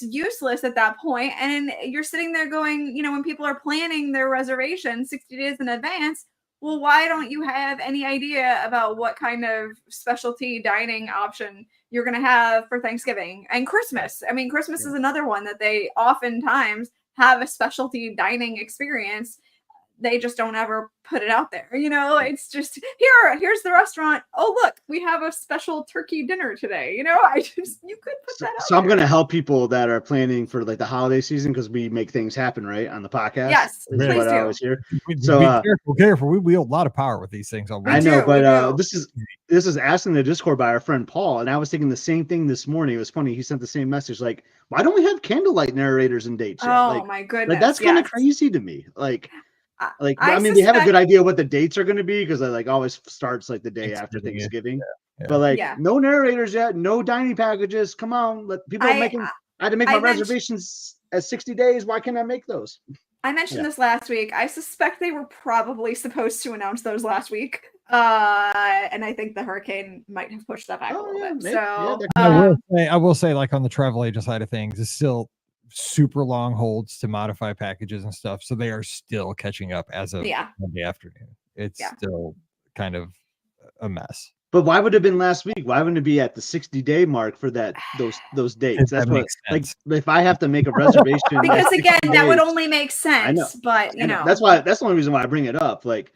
useless at that point. And you're sitting there going, when people are planning their reservation 60 days in advance, well, why don't you have any idea about what kind of specialty dining option you're going to have for Thanksgiving and Christmas? I mean, Christmas is another one that they oftentimes have a specialty dining experience. They just don't ever put it out there. It's just here's the restaurant. Oh, look, we have a special turkey dinner today. You could put that out. So I'm going to help people that are planning for like the holiday season because we make things happen, right? On the podcast. Yes. This is what I always hear. So be careful. We wield a lot of power with these things. I know, but this is asked in the Discord by our friend Paul. And I was thinking the same thing this morning. It was funny. He sent the same message. Like, why don't we have candlelight narrators and dates yet? Oh my goodness. Like that's kind of crazy to me. Like, Like, I I mean, they have a good suspect- idea what the dates are going to be because it like always starts like the day after Thanksgiving, yeah. Thanksgiving. Yeah. But like, Yeah. no narrators yet, no dining packages. Come on, let people I making. I had to make my I mentioned- reservations at 60 days. Why can't I make those? I mentioned Yeah. this last week. I suspect they were probably supposed to announce those last week. And I think the hurricane might have pushed that back a little bit. maybe. So I will say, like on the travel agent side of things, it's still super long holds to modify packages and stuff. So they are still catching up as of Monday afternoon. It's still kind of a mess. But why would it have been last week? Why wouldn't it be at the 60-day mark for those dates? That's what, like, if I have to make a reservation. Because again, that would only make sense. I know. But you know, that's the only reason why I bring it up. Like,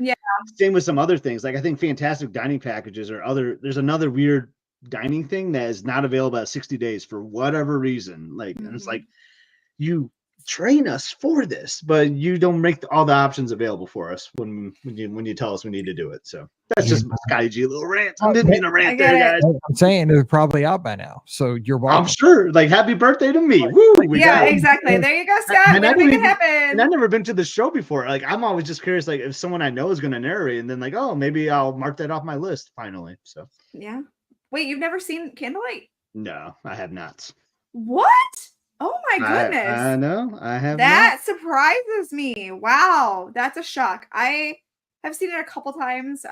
same with some other things. Like, I think fantastic dining packages or there's another weird dining thing that is not available at 60 days for whatever reason. Like, and it's like, you train us for this, but you don't make all the options available for us when you tell us we need to do it. So that's just Scotty G little rant. I didn't mean to rant there, guys. I'm saying they're probably out by now, so you're welcome. I'm sure. Like, happy birthday to me! Woo! Exactly. There you go, Scott. And make it happen. And I've never been to the show before. Like, I'm always just curious. Like, if someone I know is going to narrate, and then like, oh, maybe I'll mark that off my list finally. So yeah. Wait, you've never seen Candlelight? No, I have not. What? Oh my goodness. I know. I have that surprises me. Wow. That's a shock. I have seen it a couple times,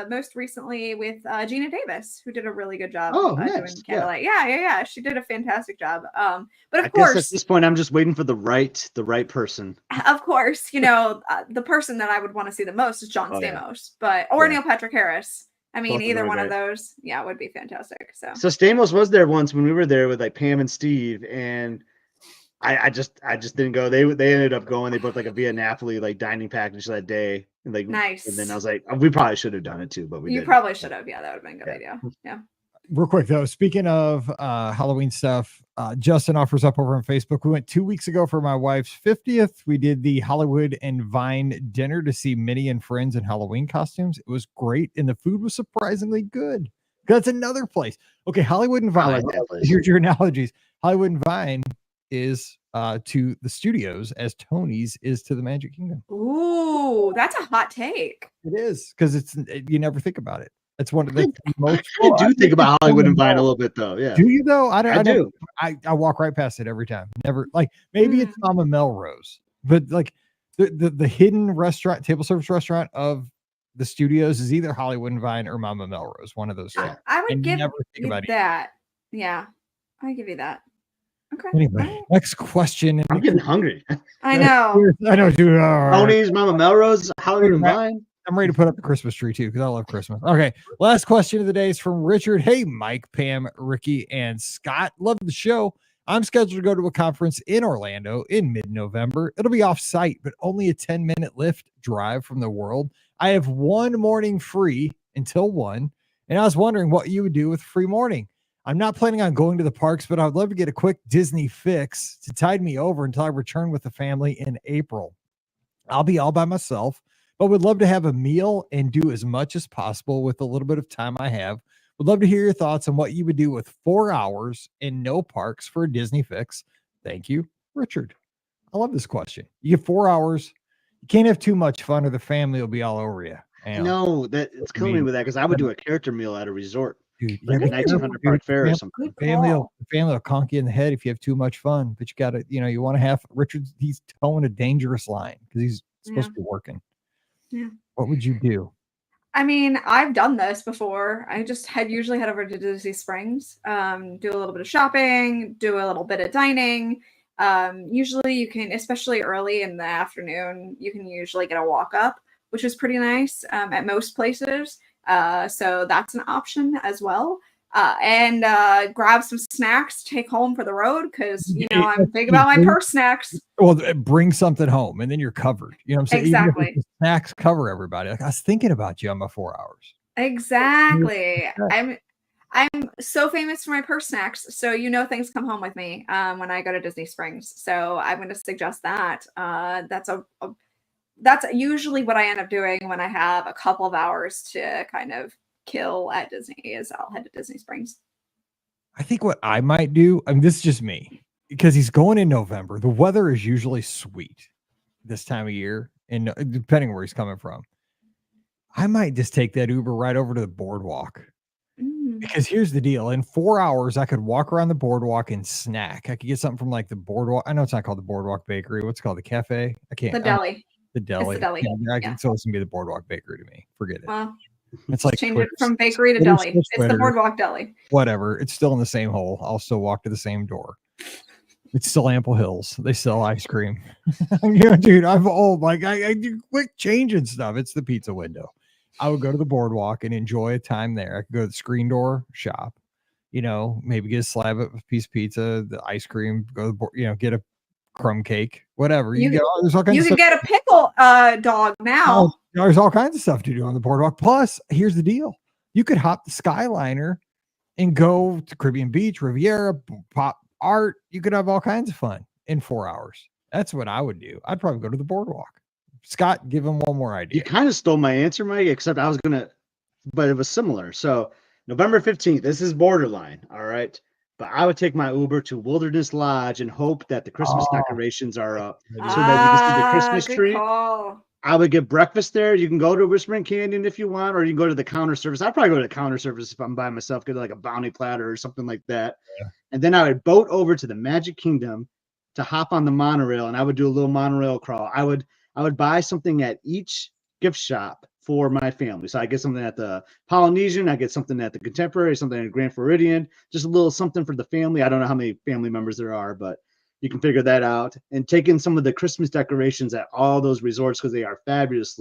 most recently with Gina Davis, who did a really good job doing Candlelight. Yeah. She did a fantastic job. But of course, at this point, I'm just waiting for the right person. Of course, you know, the person that I would want to see the most is John Stamos, or Neil Patrick Harris. I mean, either one of those, would be fantastic. So Stamos was there once when we were there with like Pam and Steve, and I just didn't go. They ended up going. They booked like a Via Napoli like dining package that day. And like nice. And then I was like, we probably should have done it too, but you probably should have. Yeah, that would have been a good idea. Yeah. Real quick though, speaking of Halloween stuff, Justin offers up over on Facebook. We went 2 weeks ago for my wife's 50th. We did the Hollywood and Vine dinner to see Minnie and friends in Halloween costumes. It was great, and the food was surprisingly good. That's another place. Okay, Hollywood and Vine. Here's your analogies. Hollywood and Vine is to the studios as Tony's is to the Magic Kingdom. Ooh, that's a hot take. It is, because you never think about it. It's one of the most. I do think about Hollywood and Vine a little bit though. Yeah. Do you though? I do. I walk right past it every time. Never, like, maybe it's Mama Melrose, but like the hidden restaurant, table service restaurant of the studios is either Hollywood and Vine or Mama Melrose. One of those two. I would give that. Yeah, I give you that. Okay. Anyway, next question. I'm getting hungry. I know. I know, dude. Tony's, Mama Melrose, Hollywood and Vine. I'm ready to put up the Christmas tree too, because I love Christmas. Okay. Last question of the day is from Richard. Hey, Mike, Pam, Rikki, and Scott. Love the show. I'm scheduled to go to a conference in Orlando in mid-November. It'll be off-site, but only a 10-minute Lyft drive from the World. I have one morning free until 1, and I was wondering what you would do with free morning. I'm not planning on going to the parks, but I'd love to get a quick Disney fix to tide me over until I return with the family in April. I'll be all by myself, but would love to have a meal and do as much as possible with a little bit of time I have. Would love to hear your thoughts on what you would do with 4 hours and no parks for a Disney fix. Thank you, Richard. I love this question. You get 4 hours. You can't have too much fun or the family will be all over you. No, it's killing me with that because I would do a character meal at a resort. Dude, like a 1900 park fair or something. Family will conk you in the head if you have too much fun, but you got to, you want to have Richard. He's towing a dangerous line because he's supposed to be working. Yeah. What would you do? I mean, I've done this before. I just usually head over to Disney Springs, do a little bit of shopping, do a little bit of dining. Usually you can, especially early in the afternoon, you can usually get a walk up, which is pretty nice at most places. So that's an option as well. And grab some snacks to take home for the road because, I'm big about my purse snacks. Well, bring something home and then you're covered. You know what I'm saying? Exactly. Even if the snacks cover everybody. Like, I was thinking about you on my 4 hours. Exactly. I'm so famous for my purse snacks. So, things come home with me when I go to Disney Springs. So I'm going to suggest that. That's usually what I end up doing when I have a couple of hours to kind of kill at Disney is I'll head to Disney Springs. I think what I might do, this is just me, because he's going in November. The weather is usually sweet this time of year. and depending where he's coming from, I might just take that Uber right over to the boardwalk. Because here's the deal. In 4 hours, I could walk around the boardwalk and snack. I could get something from like the boardwalk. I know it's not called the Boardwalk Bakery. What's it called? The cafe? I can't. The deli. The deli. It's the deli. Yeah, so it's going to be the Boardwalk Bakery to me. Forget it. Well, it's like change it from bakery to deli. It's the Boardwalk Deli. Whatever. It's still in the same hole. I'll still walk to the same door. It's still Ample Hills. They sell ice cream. Dude, I'm old. Like I do quick changing stuff. It's the pizza window. I would go to the boardwalk and enjoy a time there. I could go to the screen door shop, maybe get a slab of a piece of pizza, the ice cream, go to the board, get a crumb cake, whatever. There's all kinds you of can stuff. get a pickle dog now. There's all kinds of stuff to do on the boardwalk. Plus, here's the deal. You could hop the Skyliner and go to Caribbean Beach, Riviera, pop art. You could have all kinds of fun in 4 hours. That's what I would do. I'd probably go to the boardwalk. Scott, give him one more idea. You kind of stole my answer, Mike, except I was going to, but it was similar. So November 15th, this is borderline. All right. But I would take my Uber to Wilderness Lodge and hope that the Christmas decorations are up so that you can see the Christmas tree. Call. I would get breakfast there. You can go to Whispering Canyon if you want, or you can go to the counter service. I'd probably go to the counter service if I'm by myself, get like a bounty platter or something like that. Yeah. And then I would boat over to the Magic Kingdom to hop on the monorail, and I would do a little monorail crawl. I would buy something at each gift shop for my family. So I get something at the Polynesian, I get something at the Contemporary, something at Grand Floridian, just a little something for the family. I don't know how many family members there are, but you can figure that out. And take in some of the Christmas decorations at all those resorts because they are fabulous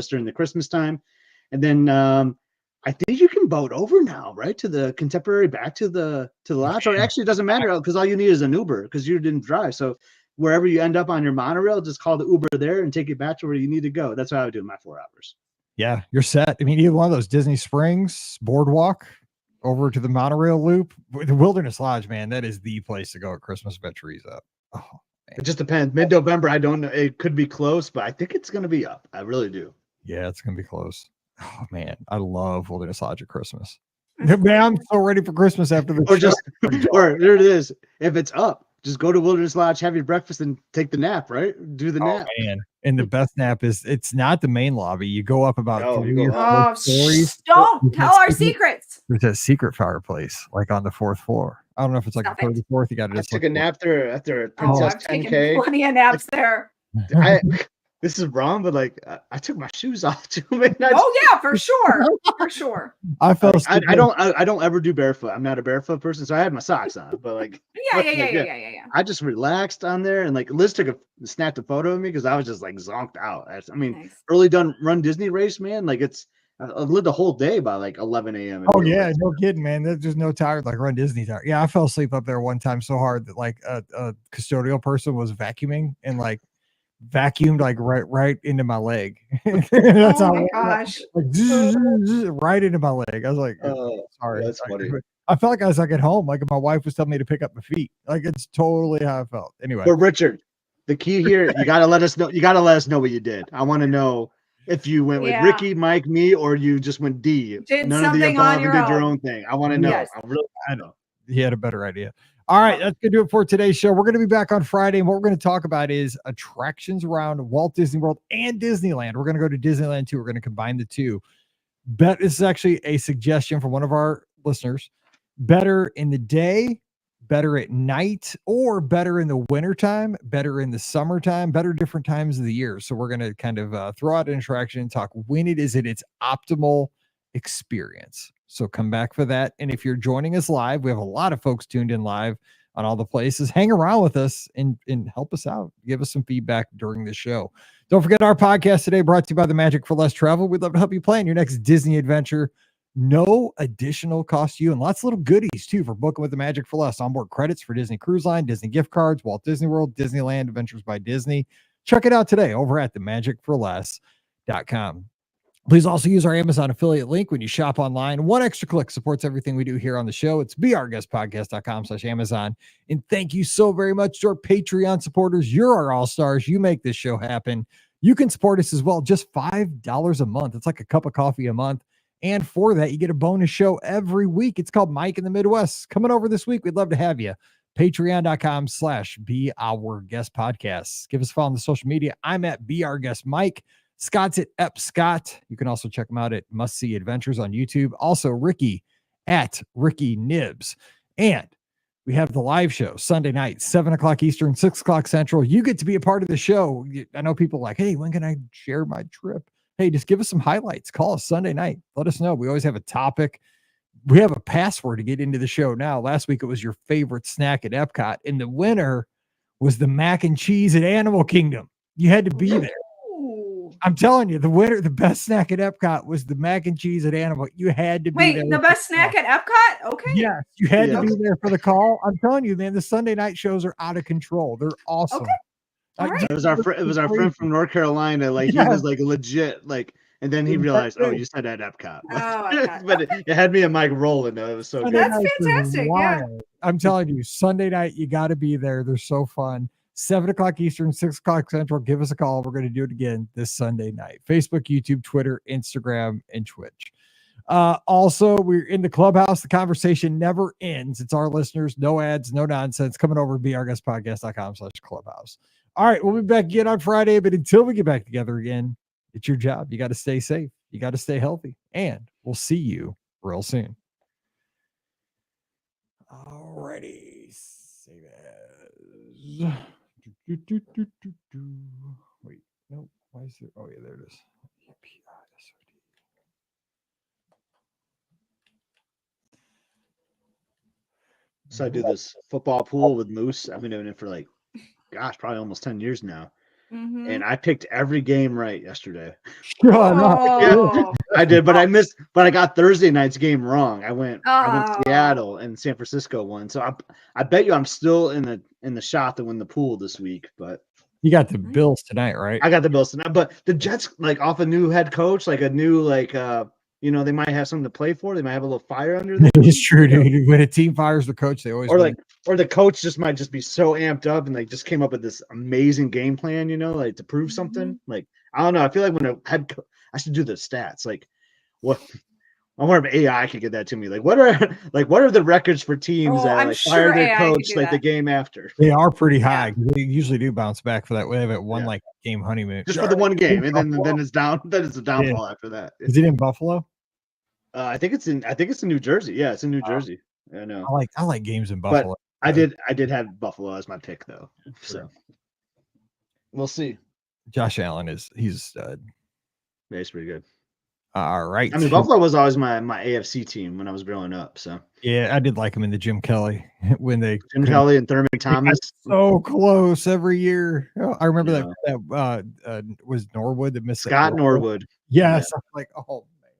during the Christmas time. And then I think you can boat over now, right, to the Contemporary, back to the lodge. Or actually, it doesn't matter because all you need is an Uber because you didn't drive. So wherever you end up on your monorail, just call the Uber there and take it back to where you need to go. That's what I would do in my 4 hours. Yeah, you're set. I mean, either one of those Disney Springs, Boardwalk, over to the monorail loop, the Wilderness Lodge, man, that is the place to go at Christmas if that tree's up. Oh, man. It just depends. Mid-November, I don't know. It could be close, but I think it's going to be up. I really do. Yeah, it's going to be close. Oh, man, I love Wilderness Lodge at Christmas. Man, I'm so ready for Christmas after this. Or there it is. If it's up, just go to Wilderness Lodge, have your breakfast, and take the nap, right? Do the nap. Man. And the best nap is it's not the main lobby. You go up about 3 or 4 stories. Don't tell our secrets. There's a secret fireplace, like on the 4th floor. I don't know if it's like the 34th. You got to just took a nap there after Princess 10K. Plenty of naps there. This is wrong, but like I took my shoes off too. Man. Yeah, for sure, for sure. I fell asleep. I don't ever do barefoot. I'm not a barefoot person, so I had my socks on. But like, yeah. I just relaxed on there, and like Liz snapped a photo of me because I was just like zonked out. I mean, nice. Early run Disney race, man. Like I've lived a whole day by like 11 a.m. Oh yeah, no kidding, man. There's just no tired like Run Disney tired. Yeah, I fell asleep up there one time so hard that like a custodial person was vacuuming and like vacuumed like right into my leg. That's oh my gosh. Like, right into my leg. I was like, sorry. That's funny. I felt like I was like at home, like my wife was telling me to pick up my feet. Like it's totally how I felt. Anyway. But Richard, the key here, you gotta let us know. You gotta let us know what you did. I want to know if you went with Rikki, Mike, me, or you just went D. None of the above and did your own thing. I want to know. Yes. I know. He had a better idea. All right, that's going to do it for today's show. We're going to be back on Friday, and what we're going to talk about is attractions around Walt Disney World and Disneyland. We're going to go to Disneyland, too. We're going to combine the two. This is actually a suggestion from one of our listeners. Better in the day, better at night, or better in the wintertime, better in the summertime, better different times of the year. So we're going to kind of throw out an attraction and talk when it is at its optimal experience. So come back for that. And if you're joining us live, we have a lot of folks tuned in live on all the places. Hang around with us and help us out. Give us some feedback during the show. Don't forget our podcast today brought to you by the Magic for Less Travel. We'd love to help you plan your next Disney adventure. No additional cost to you, and lots of little goodies too for booking with the Magic for Less. Onboard credits for Disney Cruise Line, Disney gift cards, Walt Disney World, Disneyland Adventures by Disney. Check it out today over at themagicforless.com. Please also use our Amazon affiliate link when you shop online. One extra click supports everything we do here on the show. It's beourguestpodcast.com/Amazon. And thank you so very much to our Patreon supporters. You're our all-stars. You make this show happen. You can support us as well. Just $5 a month. It's like a cup of coffee a month. And for that, you get a bonus show every week. It's called Mike in the Midwest. Coming over this week. We'd love to have you. Patreon.com/Be Our Guest Podcasts. Give us a follow on the social media. I'm at Be Our Guest Mike. Scott's at Ep Scott. You can also check him out at Must See Adventures on YouTube. Also, Rikki at Rikki Nibs. And we have the live show Sunday night, 7 o'clock Eastern, 6 o'clock Central. You get to be a part of the show. I know people are like, hey, when can I share my trip? Hey, just give us some highlights. Call us Sunday night. Let us know. We always have a topic. We have a password to get into the show now. Last week, it was your favorite snack at Epcot. And the winner was the mac and cheese at Animal Kingdom. You had to be there. I'm telling you, the winner, the best snack at Epcot was the mac and cheese at Animal. You had to be there. Wait, the best snack at Epcot? Okay. Yes, you had to be there for the call. I'm telling you, man, the Sunday night shows are out of control. They're awesome. Okay. All right. It was our friend from North Carolina. Like he was like legit, like, and then he realized, oh, you said at Epcot. Oh, my God. But it had me and Mike rolling though. It was so good. That's fantastic. Yeah. I'm telling you, Sunday night, you got to be there. They're so fun. 7 o'clock Eastern, 6 o'clock Central. Give us a call. We're going to do it again this Sunday night. Facebook, YouTube, Twitter, Instagram, and Twitch. Also, we're in the clubhouse. The conversation never ends. It's our listeners. No ads, no nonsense. Coming over to beourguestpodcast.com/clubhouse. All right, we'll be back again on Friday. But until we get back together again, it's your job. You got to stay safe. You got to stay healthy. And we'll see you real soon. Alrighty. Save as. Wait, no. Why is it? Oh, yeah, there it is. So I do this football pool with Moose. I've been doing it for like, gosh, probably almost 10 years now. Mm-hmm. And I picked every game right yesterday. Oh. I did, but I got Thursday night's game wrong. I went Seattle and San Francisco won. So I bet you I'm still in the shot to win the pool this week. But you got the Bills tonight, right? I got the Bills tonight. But the Jets, like off a new head coach, like a new they might have something to play for. They might have a little fire under them. It's true, dude. When a team fires the coach, they always win. Or the coach just might just be so amped up and they just came up with this amazing game plan, like to prove something. Like I don't know. I feel like when a head coach, I should do the stats. Like what? I wonder if AI could get that to me. Like what are the records for teams that fire their coach like the game after? They are pretty high. They usually do bounce back for that. They have one like game honeymoon just for the one game, and then it's down. Then it's a downfall after that. Is it in Buffalo? I think it's in New Jersey. Yeah, it's in New Jersey. I know. I like games in Buffalo. But I did have Buffalo as my pick though. So we'll see. Josh Allen he's a stud. Yeah, he's pretty good. All right. I mean, Buffalo was always my AFC team when I was growing up. So yeah, I did like him in the Jim Kelly when Jim Kelly and Thurman Thomas so close every year. Oh, I remember that was Norwood that missed Scott Norwood. Yes, I'm like, oh man.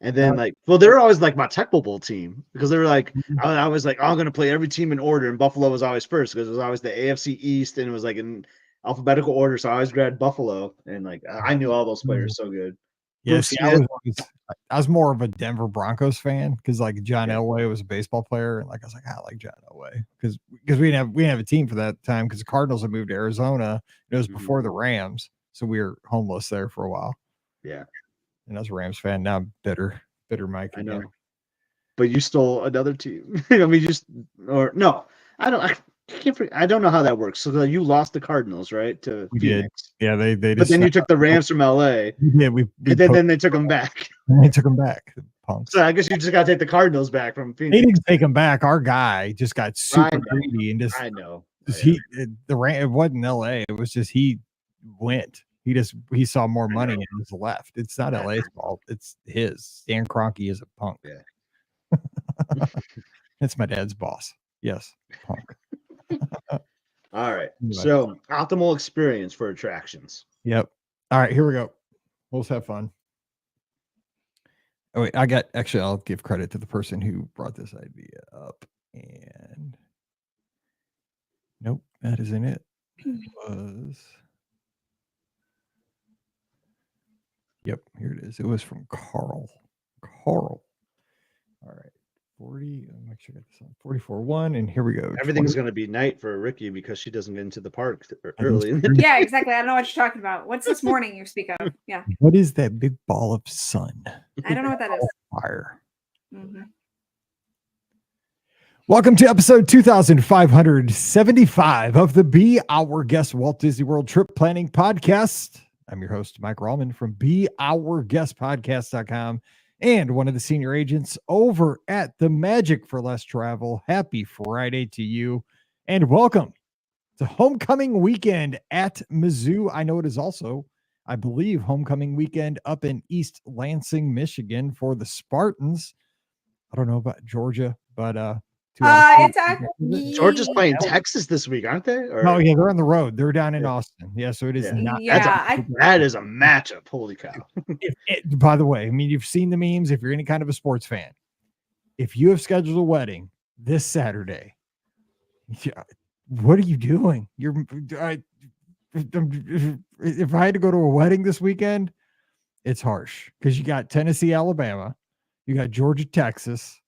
And then they were always like my Tecmo Bowl team because they were like I was like, I'm gonna play every team in order, and Buffalo was always first because it was always the AFC East and it was like in alphabetical order. So I always grabbed Buffalo, and like I knew all those players so good. Yes, I was more of a Denver Broncos fan because like John Elway was a baseball player, and like I was like, I like John Elway because we didn't have a team for that time because the Cardinals had moved to Arizona. It was before the Rams, so we were homeless there for a while. Yeah, and I was a Rams fan. Now I'm bitter Mike. I know, but you stole another team. I mean, I don't know how that works. So you lost the Cardinals, right? To we Phoenix. Did. Yeah, they. But then you took the Rams from LA. Yeah, then they took them back. And they took them back. Punks. So I guess you just got to take the Cardinals back from Phoenix. They didn't take them back. Our guy just got super greedy and just. I know. It wasn't LA. It was just he went. He saw more money and was left. It's not LA's fault. It's his. Stan Kroenke is a punk. Yeah. It's my dad's boss. Yes, punk. All right. So optimal experience for attractions. Yep. All right, here we go. Let's have fun. Oh wait, I'll give credit to the person who brought this idea up. And nope, that isn't it. Yep, here it is. It was from Carl. All right. 40. I'll make sure I get this on 44-1, and here we go. Everything's going to be night for Rikki because she doesn't get into the park early. Yeah, exactly. I don't know what you're talking about. What's this morning you speak of? Yeah. What is that big ball of sun? I don't know what that is. Fire. Mm-hmm. Welcome to episode 2575 of the Be Our Guest Walt Disney World Trip Planning Podcast. I'm your host, Mike Rallman from BeOurGuestPodcast.com and one of the senior agents over at the Magic for Less Travel. Happy Friday to you and welcome to homecoming weekend at Mizzou. I know it is also, I believe, homecoming weekend up in East Lansing, Michigan for the Spartans. I don't know about Georgia, but Georgia's playing Texas this week, aren't they? Oh yeah, they're on the road. They're down in Austin. Yeah, so it is not. That is a matchup. Holy cow! By the way, I mean, you've seen the memes. If you're any kind of a sports fan, if you have scheduled a wedding this Saturday, what are you doing? If I had to go to a wedding this weekend, it's harsh because you got Tennessee, Alabama, you got Georgia, Texas.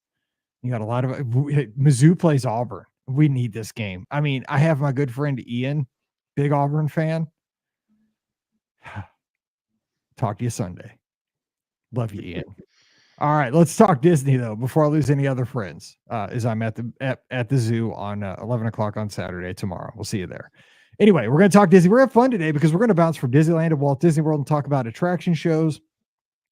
You got a lot of Mizzou plays Auburn. We need this game. I mean, I have my good friend Ian, big Auburn fan. Talk to you Sunday. Love you, Ian. All right, let's talk Disney though before I lose any other friends. As I'm at the zoo on 11 o'clock on Saturday tomorrow. We'll see you there. Anyway, we're going to talk Disney. We're going to have fun today because we're going to bounce from Disneyland to Walt Disney World and talk about attraction shows,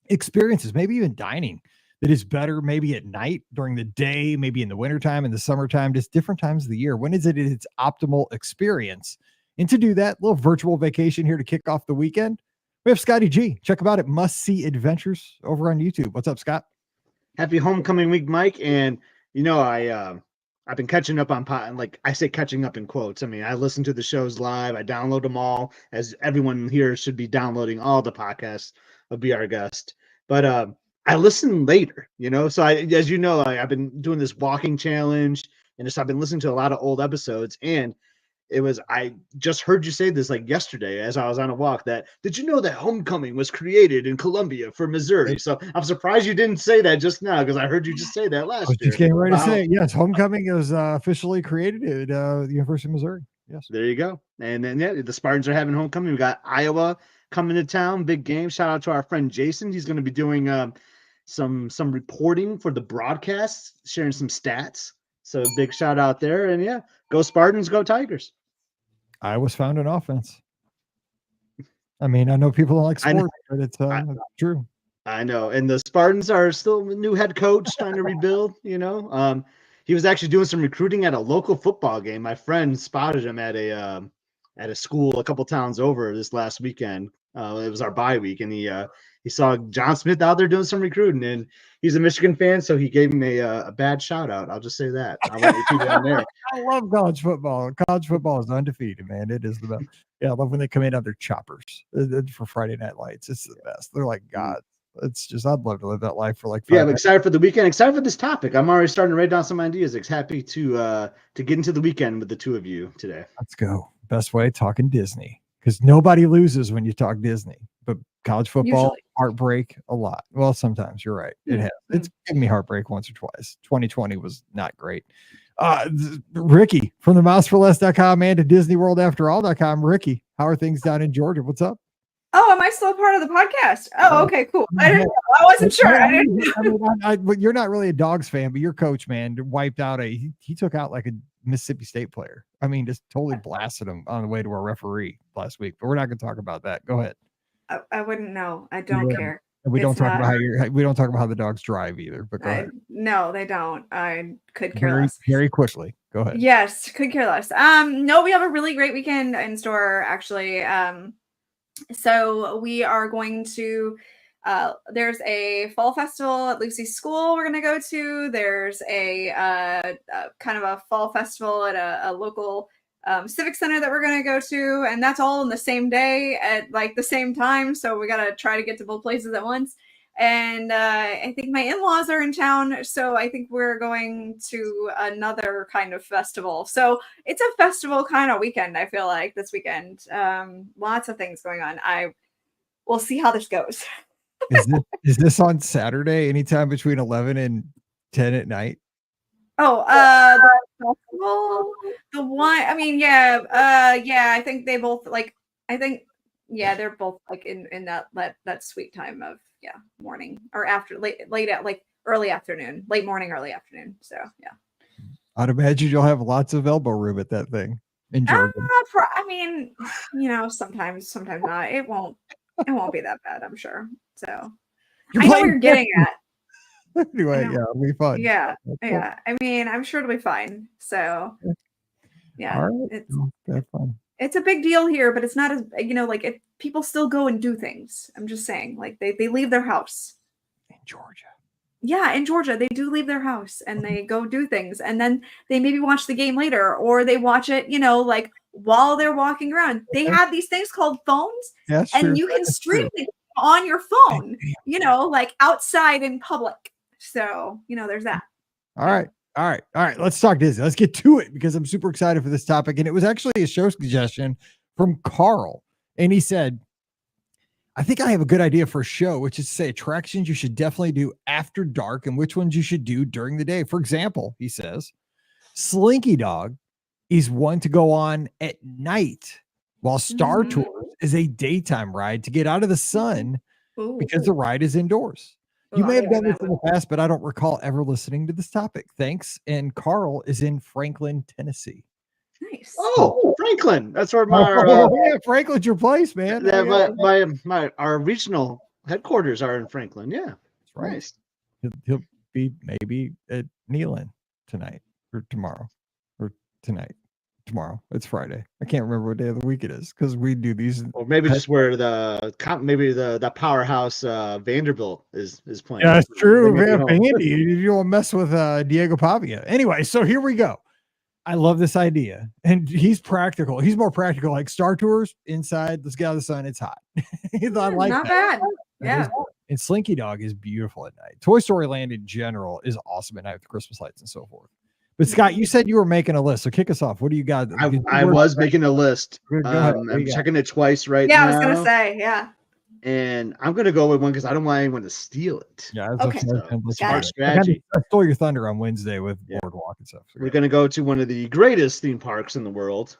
experiences, maybe even dining that is better maybe at night, during the day, maybe in the wintertime, in the summertime, just different times of the year. When is it its optimal experience? And to do that, little virtual vacation here to kick off the weekend, we have Scotty G. Check him out at Must See Adventures over on YouTube. What's up, Scott? Happy homecoming week, Mike. And you know, I've been catching up on like I say, catching up in quotes. I mean, I listen to the shows live. I download them all, as everyone here should be downloading all the podcasts of Be Our Guest. But I listen later, you know. So as you know, I've been doing this walking challenge, and I've been listening to a lot of old episodes. And I just heard you say this like yesterday as I was on a walk. Did you know that Homecoming was created in Columbia for Missouri? So I'm surprised you didn't say that just now because I heard you just say that last year. Just getting ready to say it. Yes, Homecoming is officially created at the University of Missouri. Yes, there you go. And then the Spartans are having homecoming. We got Iowa coming to town, big game. Shout out to our friend Jason. He's going to be doing some reporting for the broadcast, sharing some stats. So big shout out there. And yeah, go Spartans, go Tigers. Iowa's found an offense. I mean, I know people don't like sports, but it's true. I know. And the Spartans are still a new head coach trying to rebuild, you know. He was actually doing some recruiting at a local football game. My friend spotted him at a school a couple towns over this last weekend. It was our bye week, and he saw John Smith out there doing some recruiting, and he's a Michigan fan, so he gave him a bad shout out. I'll just say that. I'll let you keep it on there. I love college football. College football is undefeated, man. It is the best. Yeah, I love when they come in on their choppers for Friday Night Lights. It's the best. They're like God. It's just, I'd love to live that life for like 5 I'm excited for the weekend. Excited for this topic. I'm already starting to write down some ideas. Happy to get into the weekend with the two of you today. Let's go. Best way, talking Disney, because nobody loses when you talk Disney. But college football, usually. Heartbreak a lot. Well, sometimes you're right. It has. It's given me heartbreak once or twice. 2020 was not great. Rikki from the mouseforless.com and to DisneyWorldAfterAll.com. Rikki, how are things down in Georgia? What's up? Oh, am I still part of the podcast? Oh, okay, cool. I didn't know. I wasn't sure. I didn't know. But you're not really a Dogs fan, but your coach, man, wiped out he took out like a Mississippi State player. I mean, just totally blasted him on the way to a referee last week. But we're not going to talk about that. Go ahead. I wouldn't know. I don't care. We don't talk about we don't talk about how the dogs drive either. But go ahead. No, they don't. I could care less. Very quickly. Go ahead. Yes, could care less. No, we have a really great weekend in store, actually. So we are going to there's a fall festival at Lucy's school we're going to go to. There's a kind of a fall festival at a local civic center that we're going to go to, and that's all in the same day at like the same time. So we got to try to get to both places at once. And I think my in-laws are in town, so I think we're going to another kind of festival. So it's a festival kind of weekend, I feel like, this weekend. Lots of things going on. We'll see how this goes. Is this on Saturday, anytime between 11 and 10 at night? Oh, the festival? The one, I mean, yeah, I think they both, like, they're both, like, in that sweet time of, morning or after late at like early afternoon, late morning, early afternoon. So yeah. I'd imagine you'll have lots of elbow room at that thing in Georgia. I mean, sometimes not. It won't be that bad, I'm sure. So I know what you're getting at. Anyway, yeah, it'll be fun. Yeah, Cool. yeah. I mean, I'm sure it'll be fine. So yeah, All right. Have fun. It's a big deal here, but it's not as like people still go and do things. I'm just saying, like they leave their house In Georgia. Yeah, in Georgia, they do leave their house and they go do things, and then they maybe watch the game later, or they watch it, like while they're walking around. They have these things called phones, and you can stream it on your phone, like outside in public. So, there's that. All right. Let's talk Disney. Let's get to it because I'm super excited for this topic. And it was actually a show suggestion from Carl. And he said, I think I have a good idea for a show, which is to say attractions you should definitely do after dark and which ones you should do during the day. For example, he says, Slinky Dog is one to go on at night, while Star Tours is a daytime ride to get out of the sun because the ride is indoors. You may have done this in the past, but I don't recall ever listening to this topic. Thanks. And Carl is in Franklin, Tennessee. Nice. Oh, Franklin. That's where Franklin's your place, man. Our regional headquarters are in Franklin. Yeah. That's right. Nice. He'll be maybe at Neyland tonight or tomorrow or tonight. Tomorrow. It's Friday. I can't remember what day of the week it is because we do these. Or maybe just where the powerhouse Vanderbilt is playing. Yeah, that's true. Vandy. You don't mess with Diego Pavia. Anyway, so here we go. I love this idea. And he's practical. He's more practical, like Star Tours inside. Let's get out of the sun. It's hot. I like not that. Bad. Yeah. And Slinky Dog is beautiful at night. Toy Story Land in general is awesome at night with the Christmas lights and so forth. But Scott, you said you were making a list. So kick us off. What do you got? I was making a list. I'm checking it twice right now. Yeah, I was going to say, yeah. And I'm going to go with one because I don't want anyone to steal it. Yeah, okay. Smart strategy. I stole your thunder on Wednesday with Boardwalk and stuff. So we're going to go to one of the greatest theme parks in the world,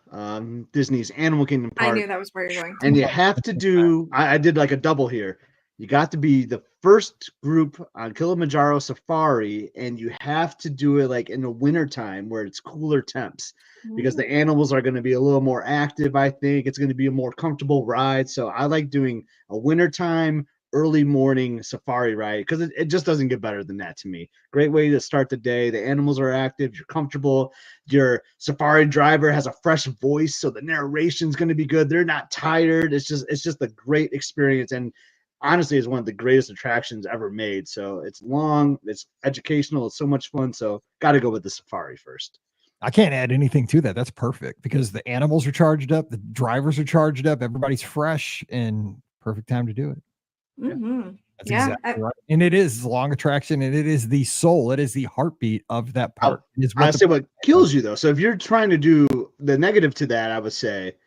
Disney's Animal Kingdom Park. I knew that was where you're going. And you have to do, I did like a double here. You got to be the first group on Kilimanjaro Safari, and you have to do it like in the wintertime where it's cooler temps because the animals are going to be a little more active. I think it's going to be a more comfortable ride. So I like doing a wintertime, early morning safari ride because it just doesn't get better than that to me. Great way to start the day. The animals are active. You're comfortable. Your safari driver has a fresh voice, so the narration's going to be good. They're not tired. It's just a great experience. And honestly, is one of the greatest attractions ever made. So it's long, it's educational, it's so much fun. So got to go with the safari first. I can't add anything to that. That's perfect because the animals are charged up, the drivers are charged up, everybody's fresh, and perfect time to do it. Mm-hmm. That's exactly right. And it is a long attraction, and it is the soul, it is the heartbeat of that park. I say what kills you though. So if you're trying to do the negative to that, I would say,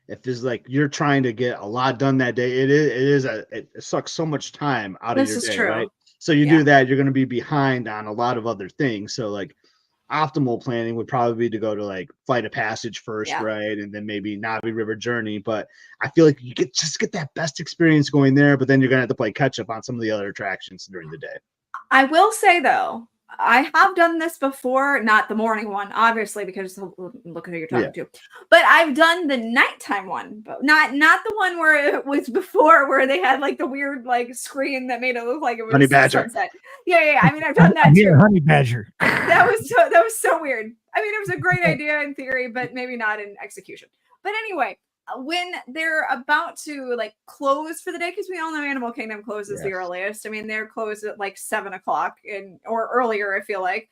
if it's like you're trying to get a lot done that day, it sucks so much time out of your day, right? So you do that, you're going to be behind on a lot of other things. So like optimal planning would probably be to go to like Flight of Passage first, right? And then maybe Navi River Journey. But I feel like you get that best experience going there, but then you're going to have to play catch up on some of the other attractions during the day. I will say though, I have done this before, not the morning one, obviously, because look at who you're talking to. But I've done the nighttime one, but not the one where it was before, where they had like the weird like screen that made it look like it was Honey Badger. Sunset. Yeah. I mean, I've done that too. Honey Badger. That was so weird. I mean, it was a great idea in theory, but maybe not in execution. But anyway, when they're about to like close for the day, because we all know Animal Kingdom closes the earliest. I mean, they're closed at like 7:00 or earlier, I feel like.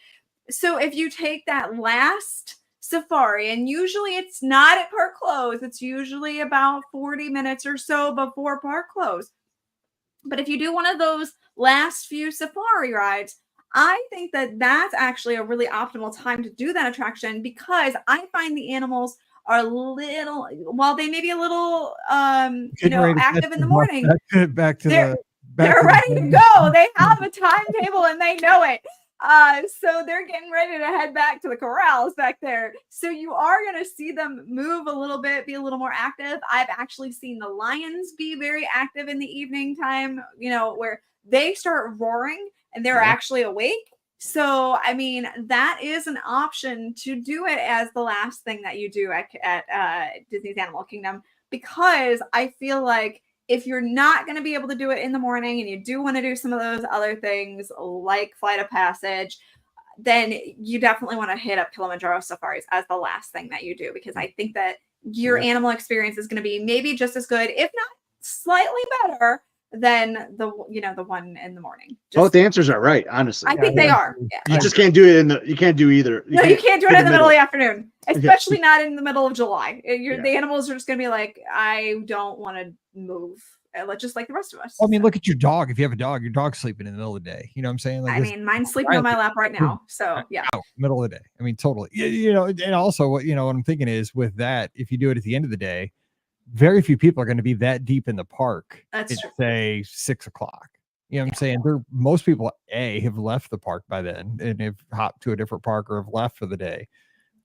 So if you take that last safari, and usually it's not at park close, it's usually about 40 minutes or so before park close. But if you do one of those last few safari rides, I think that that's actually a really optimal time to do that attraction, because I find the animals are while they may be a little active in the morning, they're ready to go. They have a timetable and they know it. So they're getting ready to head back to the corrals back there. So you are going to see them move a little bit, be a little more active. I've actually seen the lions be very active in the evening time, where they start roaring and they're actually awake. So, I mean, that is an option to do it as the last thing that you do at Disney's Animal Kingdom, because I feel like if you're not going to be able to do it in the morning and you do want to do some of those other things like Flight of Passage, then you definitely want to hit up Kilimanjaro Safaris as the last thing that you do, because I think that your animal experience is going to be maybe just as good, if not slightly better, than the one in the morning. Both answers are right, honestly. I think they are. Yeah. You just can't do it you can't do either. You can't do it in the middle of the afternoon, especially not in the middle of July. The animals are just going to be like, I don't want to move. Just like the rest of us. I mean, look at your dog. If you have a dog, your dog's sleeping in the middle of the day. You know what I'm saying? Like, I mean, mine's sleeping on my lap right now. So yeah, middle of the day. I mean, totally. And also what I'm thinking is, with that, if you do it at the end of the day, very few people are going to be that deep in the park. That's true. Say 6 o'clock. You know what I'm saying? Most people have left the park by then and have hopped to a different park or have left for the day.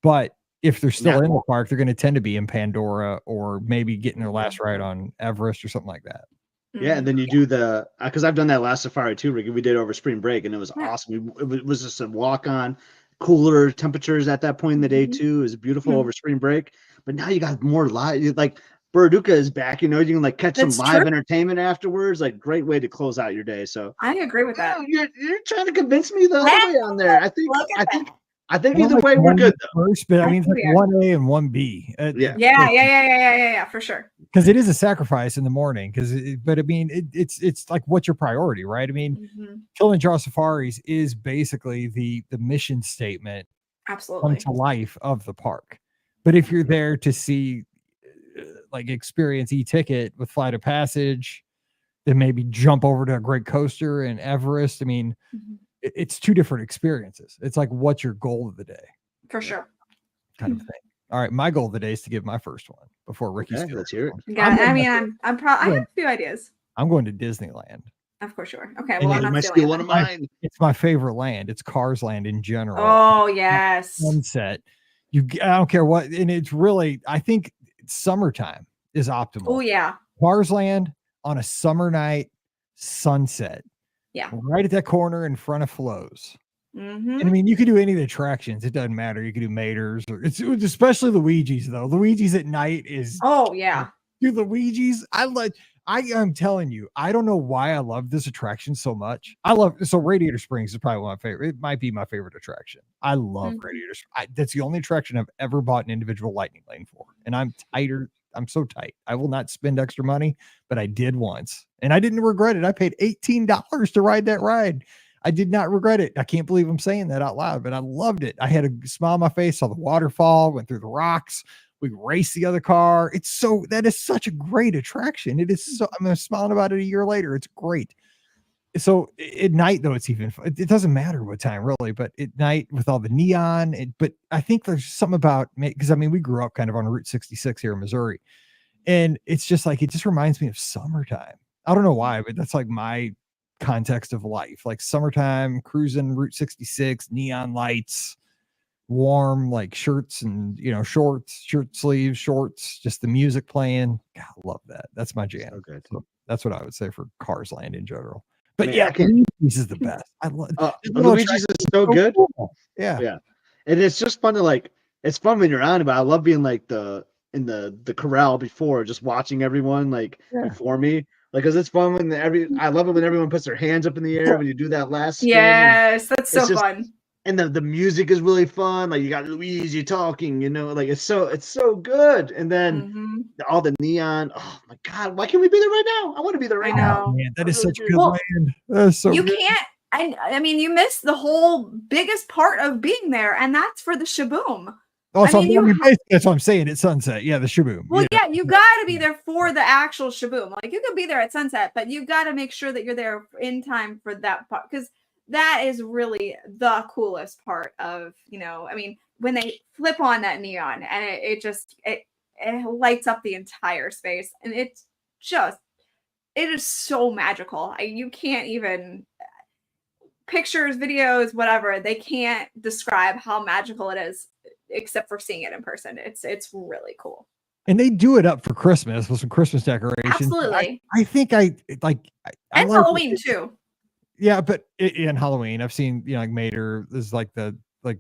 But if they're still in the park, they're going to tend to be in Pandora or maybe getting their last ride on Everest or something like that. Yeah, and then you do because I've done that last safari too, Ricky. We did over spring break, and it was awesome. It was just a walk on, cooler temperatures at that point in the day too. It was beautiful over spring break. But now you got more live, like Burduka is back. You can like catch some live entertainment afterwards. Like, great way to close out your day. So I agree with that. You're trying to convince me the other way on there. I think either way we're good though. First, but I mean, it's like 1A and 1B. Yeah, for sure. Because it is a sacrifice in the morning. But I mean, it's like, what's your priority, right? I mean, Kilimanjaro Safaris is basically the mission statement, absolutely, to life of the park. But if you're there to see, like, experience e-ticket with Flight of Passage, then maybe jump over to a Great Coaster and Everest. I mean. It's two different experiences. It's like, what's your goal of the day? For sure. Kind of thing. All right. My goal of the day is to give my first one before Ricky's. Let's hear it. Yeah. I mean, I have a few ideas. I'm going to Disneyland. Of course you are. Okay. Well, I'm not stealing one of mine. It's my favorite land. It's Cars Land in general. Oh, yes. Sunset. I don't care what. And it's really, I think summertime is optimal. Oh, yeah. Cars Land on a summer night, sunset. Yeah. Right at that corner in front of Flo's. And I mean, you can do any of the attractions. It doesn't matter. You can do Mater's, or it's especially Luigi's though. Luigi's at night is. Oh yeah. Do Luigi's. I'm telling you, I don't know why I love this attraction so much. Radiator Springs is probably one of my favorite. It might be my favorite attraction. I love Radiator Springs. That's the only attraction I've ever bought an individual lightning lane for. And I'm so tight. I will not spend extra money, but I did once and I didn't regret it. I paid $18 to ride that ride. I did not regret it. I can't believe I'm saying that out loud, but I loved it. I had a smile on my face, saw the waterfall, went through the rocks. We raced the other car. That is such a great attraction. It is so, I'm smiling about it a year later. It's great. So at night though, it's even, it doesn't matter what time really, but at night with all the neon, but I think there's something about, because I mean, we grew up kind of on Route 66 here in Missouri, and it's just like, it just reminds me of summertime. I don't know why, but that's like my context of life, like summertime, cruising Route 66, neon lights, warm, like shirts and, shorts, shirt sleeves, shorts, just the music playing. God, I love that. That's my jam. Okay. So that's what I would say for Cars Land in general. But Luigi's is the best. I love Luigi's is so good. Cool. Yeah. And it's just fun it's fun when you're on it, but I love being like in the corral before, just watching everyone before me. Like, cause it's fun when I love it when everyone puts their hands up in the air when you do that last spin. Yes, that's so fun. And the music is really fun. Like, you got Luigi talking, like it's so good. And then all the neon. Oh my God, why can't we be there right now? I want to be there right now. Man, that is such a good land. That is so you good. Can't. I mean, you missed the whole biggest part of being there, and that's for the Shaboom. Also, that's what I'm saying. At sunset, the Shaboom. Well, you got to be there for the actual Shaboom. Like, you could be there at sunset, but you got to make sure that you're there in time for that part, because that is really the coolest part of, I mean, when they flip on that neon and it lights up the entire space, and it is so magical. You can't even, pictures, videos, whatever, they can't describe how magical it is except for seeing it in person. It's really cool. And they do it up for Christmas with some Christmas decorations. Absolutely. I think I like, and Halloween too. yeah, but in Halloween, I've seen, like Mater is like the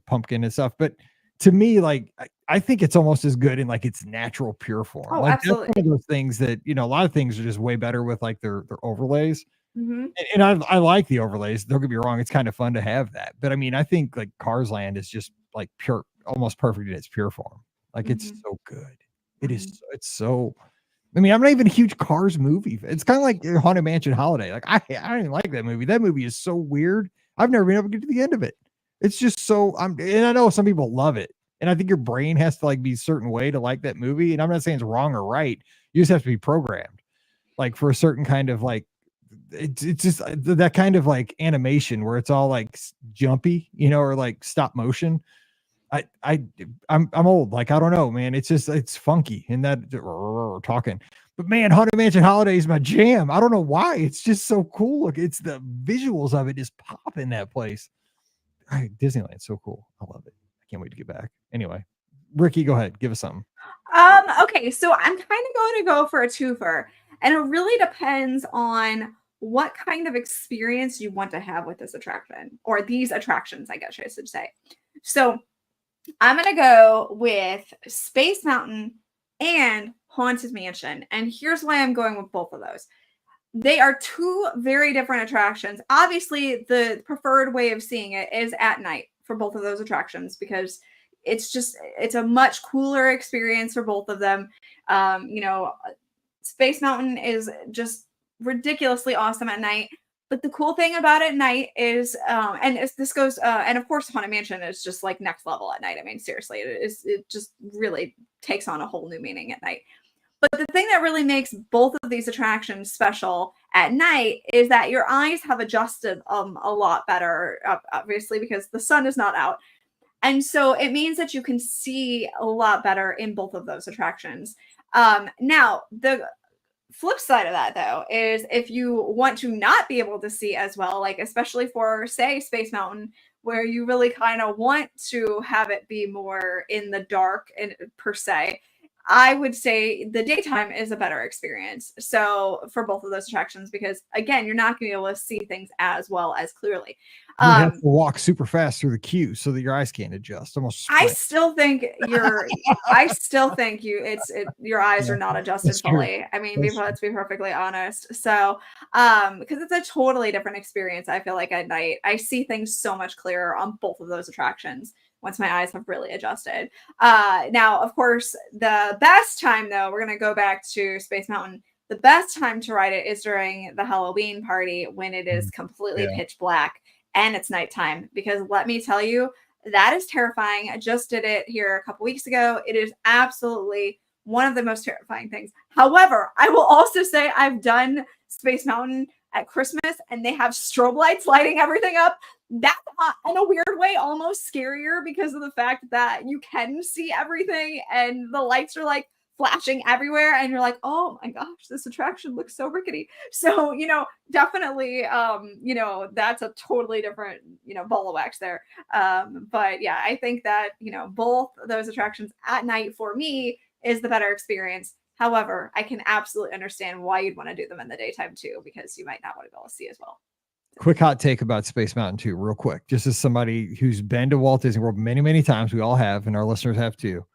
pumpkin and stuff. But to me, like I think it's almost as good in like its natural pure form. Oh, Like that's one absolutely. of those things that, a lot of things are just way better with like their overlays. Hmm. And I like the overlays. Don't get me wrong, it's kind of fun to have that. But I mean, I think like Cars Land is just like pure, almost perfect in its pure form. Like it's Hmm. so good. It's so. I mean, I'm not even a huge Cars movie. It's kind of like Haunted Mansion Holiday. Like I don't even like that movie. That movie is so weird. I've never been able to get to the end of it. It's just so. And I know some people love it, and I think your brain has to like be a certain way to like that movie. And I'm not saying it's wrong or right. You just have to be programmed, like for a certain kind of like. It's just that kind of like animation where it's all like jumpy, or like stop motion. I'm old. Like, I don't know, man. It's just, it's funky and that talking, but man, Haunted Mansion Holiday is my jam. I don't know why. It's just so cool. Look, it's the visuals of it just pop in that place. Disneyland's so cool. I love it. I can't wait to get back. Anyway, Rikki, go ahead. Give us something. Okay, so I'm kind of going to go for a twofer, and it really depends on what kind of experience you want to have with this attraction or these attractions, I guess I should say. So I'm going to go with Space Mountain and Haunted Mansion. And here's why I'm going with both of those. They are two very different attractions. Obviously, the preferred way of seeing it is at night for both of those attractions because it's a much cooler experience for both of them. Space Mountain is just ridiculously awesome at night. But the cool thing about it at night is, this goes, and of course, Haunted Mansion is just like next level at night. I mean, seriously, it just really takes on a whole new meaning at night. But the thing that really makes both of these attractions special at night is that your eyes have adjusted a lot better, obviously, because the sun is not out. And so it means that you can see a lot better in both of those attractions. Now, the flip side of that, though, is if you want to not be able to see as well, like especially for, say, Space Mountain, where you really kind of want to have it be more in the dark and per se, I would say the daytime is a better experience. So for both of those attractions, because again, you're not going to be able to see things as well as clearly. You have to walk super fast through the queue so that your eyes can't adjust. Almost. I still think your eyes are not adjusted fully. I mean, let's be perfectly honest. So, because it's a totally different experience. I feel like at night I see things so much clearer on both of those attractions once my eyes have really adjusted. Now, of course, the best time though, we're gonna go back to Space Mountain. The best time to ride it is during the Halloween party when it is completely pitch black and it's nighttime, because let me tell you, that is terrifying. I just did it here a couple weeks ago. It is absolutely one of the most terrifying things. However, I will also say I've done Space Mountain at Christmas and they have strobe lights lighting everything up. That's in a weird way almost scarier because of the fact that you can see everything and the lights are like flashing everywhere and you're like, oh my gosh, this attraction looks so rickety. So, definitely, that's a totally different, ball of wax there. But yeah, I think that, both those attractions at night for me is the better experience. However, I can absolutely understand why you'd want to do them in the daytime too, because you might not want to be able to see as well. Quick hot take about Space Mountain 2, real quick. Just as somebody who's been to Walt Disney World many, many times, we all have, and our listeners have too.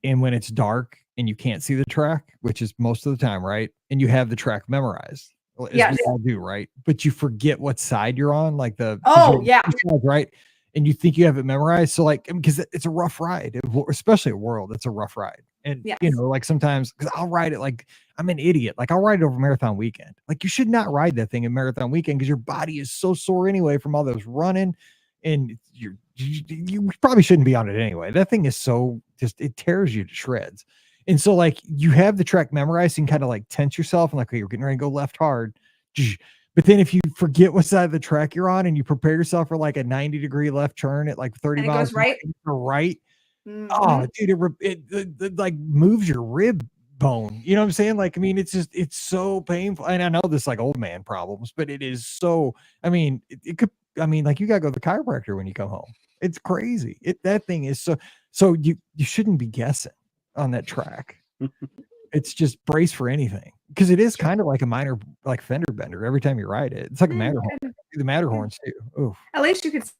And when it's dark and you can't see the track, which is most of the time, right? And you have the track memorized, as we all do, right? But you forget what side you're on, like right? And you think you have it memorized. So like, because it's a rough ride, especially at World, it's a rough ride. And like sometimes, because I'll ride it like I'm an idiot. Like I'll ride it over Marathon Weekend. Like you should not ride that thing in Marathon Weekend because your body is so sore anyway from all those running, and you probably shouldn't be on it anyway. That thing is so it tears you to shreds. And so like you have the track memorized, you can kind of like tense yourself and like, okay, you're getting ready to go left hard. But then if you forget what side of the track you're on and you prepare yourself for like a 90-degree left turn at like 30 miles right. Mm-hmm. Oh, dude, it like moves your rib bone. You know what I'm saying? Like, I mean, it's so painful. And I know this like old man problems, but it is so, I mean, it could, I mean, like you got to go to the chiropractor when you come home. It's crazy. That thing is so you shouldn't be guessing on that track. it's just brace for anything because it is kind of like a minor like fender bender every time you ride it. It's like a Matterhorn. The Matterhorns too. Oof. At least you could see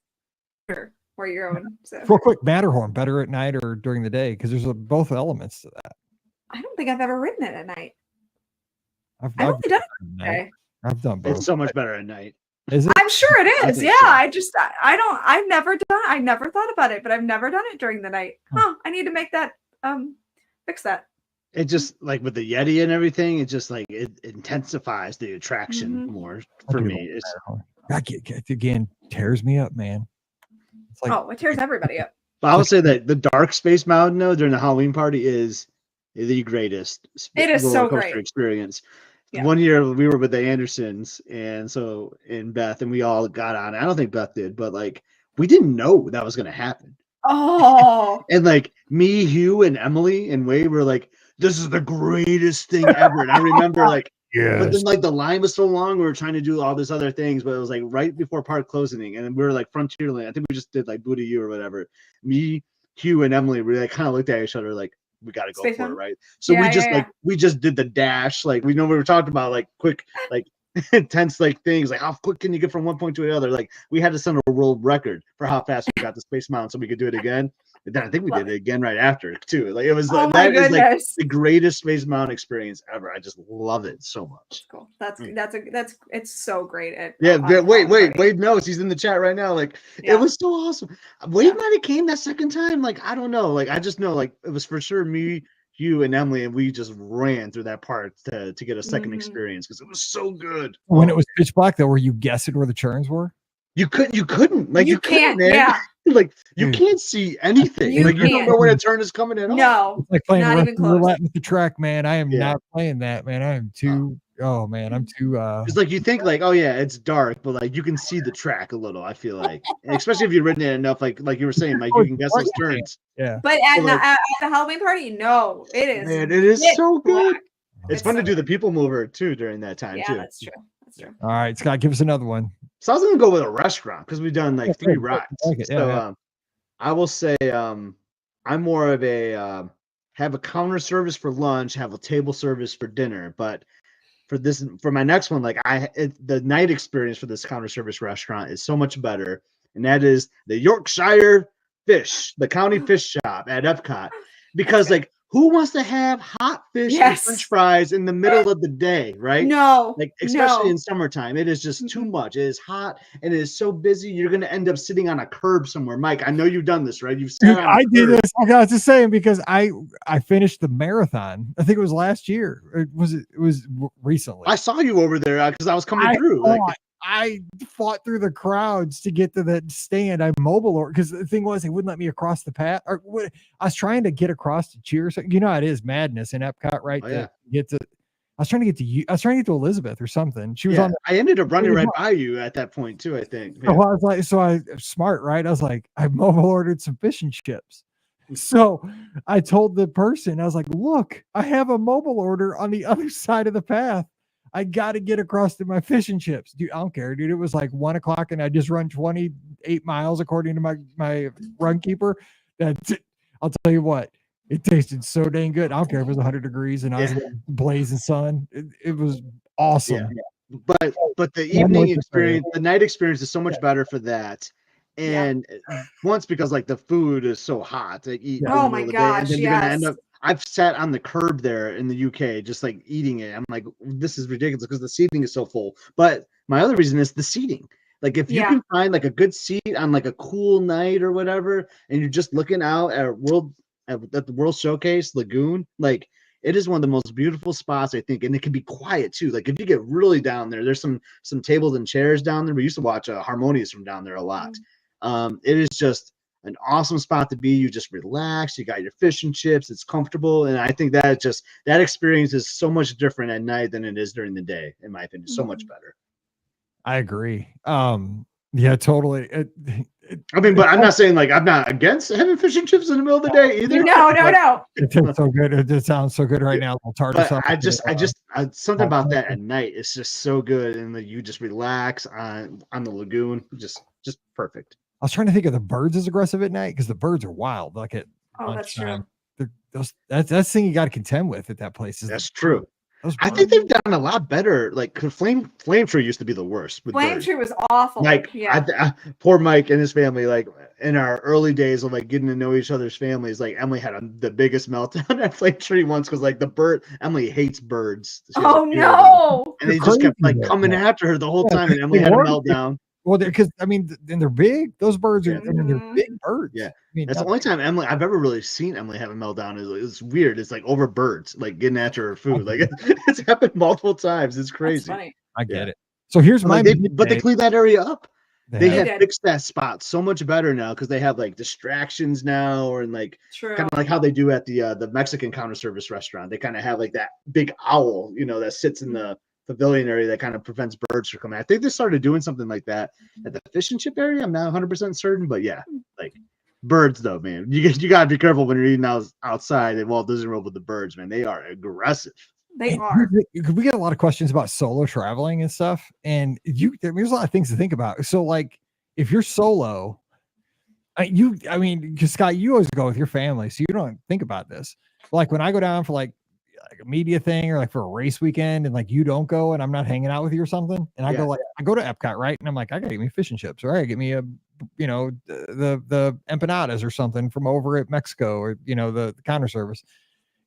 where you're going. So. Real quick, Matterhorn better at night or during the day because there's both elements to that. I don't think I've ever ridden it at night. I've only done it today. I've done both. It's so much better at night. Is it? I'm sure it is. Yeah, so. I've never thought about it, but I've never done it during the night. Huh? I need to make that fix that. It just like with the Yeti and everything, it just like it intensifies the attraction more for me. It's again tears me up, man. It's like it tears everybody up. But I would say that the Dark Space Mountain though during the Halloween party is the greatest. It is so great experience. Yeah. One year we were with the Andersons and so in Beth and we all got on. I don't think Beth did, but like we didn't know that was going to happen. Oh, and like me, Hugh, and Emily and Wade were like, "This is the greatest thing ever." And I remember like, but then like the line was so long, we were trying to do all these other things, but it was like right before park closing, and we were like Frontierland. I think we just did like Booty U or whatever. Me, Hugh, and Emily, we like kind of looked at each other like, we got to go for it, right? So we just did the dash, like we were talking about like quick, like intense like things, like how quick can you get from one point to the other? Like we had to set a world record for how fast we got to Space Mountain, so we could do it again. And then I think we did it again right after too. Like it was like that is like the greatest Space Mountain experience ever. I just love it so much. Cool. It's so great. Wade knows he's in the chat right now. Like it was so awesome. Wade might have came that second time. Like I don't know. Like I just know like it was for sure me, you, and Emily, and we just ran through that part to get a second experience because it was so good. When it was pitch black though, were you guessing where the turns were? You couldn't. Like you can't, man. yeah. Like you can't see anything. You don't know when a turn is coming at all. No, it's like playing not even close. roulette with the track, man. I am not playing that, man. I am too. Oh man, I'm too. It's like you think like, oh yeah, it's dark, but like you can see the track a little. I feel like, and especially if you've ridden it enough, like you were saying, like you can guess those turns. Yeah. But at the Halloween party, no, it is. Man, it is so good. It's fun to do the people mover too during that time too. That's true. That's true. All right, Scott, give us another one. So I was gonna go with a restaurant because we've done like 3 rides. I will say I'm more of a have a counter service for lunch, have a table service for dinner. But for my next one, like the night experience for this counter service restaurant is so much better, and that is the Yorkshire Fish, the County Fish Shop at Epcot, because like. Who wants to have hot fish and French fries in the middle of the day, right? No. Like, especially in summertime, it is just too much. It is hot and it is so busy. You're going to end up sitting on a curb somewhere. Mike, I know you've done this, right? You've sat on a curb. Did this. I was just saying because I finished the marathon. I think it was last year. It was recently. I saw you over there because I was coming through. I fought through the crowds to get to that stand. I mobile ordered because the thing was they wouldn't let me across the path. Or I was trying to get across to Cheers. You know how it is madness in Epcot, right? I was trying to get to you. I was trying to get to Elizabeth or something. She was on. I ended up running right by you at that point too. I think. Yeah. So I was like, I smart, right? I was like, I mobile ordered some fish and chips. So I told the person, I was like, look, I have a mobile order on the other side of the path. I got to get across to my fish and chips. Dude, I don't care, dude. It was like 1 o'clock and I just run 28 miles according to my run keeper. That's it. I'll tell you what, it tasted so dang good. I don't care if it was 100 degrees and I was in the blazing sun. It was awesome. Yeah. But the evening experience, the night experience is so much better for that. And once because like the food is so hot to eat. Oh my gosh, and then you're gonna end up. I've sat on the curb there in the UK, just like eating it. I'm like, this is ridiculous because the seating is so full. But my other reason is the seating. Like if you can find like a good seat on like a cool night or whatever, and you're just looking out at the World Showcase Lagoon, like it is one of the most beautiful spots, I think, and it can be quiet too. Like if you get really down there, there's some tables and chairs down there. We used to watch Harmonious from down there a lot. It is just an awesome spot to be. You just relax. You got your fish and chips. It's comfortable, and I think that experience is so much different at night than it is during the day. In my opinion, so much better. I agree. Yeah, totally. I mean, but I'm not saying like I'm not against having fish and chips in the middle of the day either. No. It tastes so good. It just sounds so good right now. I just something about that at night. It's just so good, and you just relax on the lagoon. Just perfect. I was trying to think of the birds as aggressive at night because the birds are wild. Like at that's true. that's the thing you got to contend with at that place. That's true. I birds. think they've done a lot better. Like, 'cause Flame Tree used to be the worst. With Flame birds. Tree was awful. Like, yeah. poor Mike and his family. Like, in our early days of like getting to know each other's families, like Emily had the biggest meltdown at Flame Tree once because like Emily hates birds. She has Oh a fear of them. no! And they just kept like coming after her the whole time, and Emily had a meltdown. Well, because I mean, and they're big. Those birds are. I mean, they're big birds. Yeah, I mean, that's the only time I've ever really seen Emily have a meltdown. It's weird. It's like over birds, like getting after her food. Like it's happened multiple times. It's crazy. That's funny. I get it. So here's my. But they cleaned that area up. They have did. fixed that spot so much better now because they have like distractions now, or like kind of like how they do at the Mexican counter service restaurant. They kind of have like that big owl, that sits in the pavilion area that kind of prevents birds from coming. I think they started doing something like that at the fish and chip area. I'm not 100% certain, but yeah, like birds though, man. You got to be careful when you're eating outside at Walt Disney World with the birds, man. They are aggressive. They are. We get a lot of questions about solo traveling and stuff, and there's a lot of things to think about. So like if you're solo, because Scott, you always go with your family, so you don't think about this. Like when I go down for like a media thing or like for a race weekend and like you don't go and I'm not hanging out with you or something, and I go to Epcot, right? And I'm like, I gotta get me fish and chips, or I gotta get me a the empanadas or something from over at Mexico, or the counter service.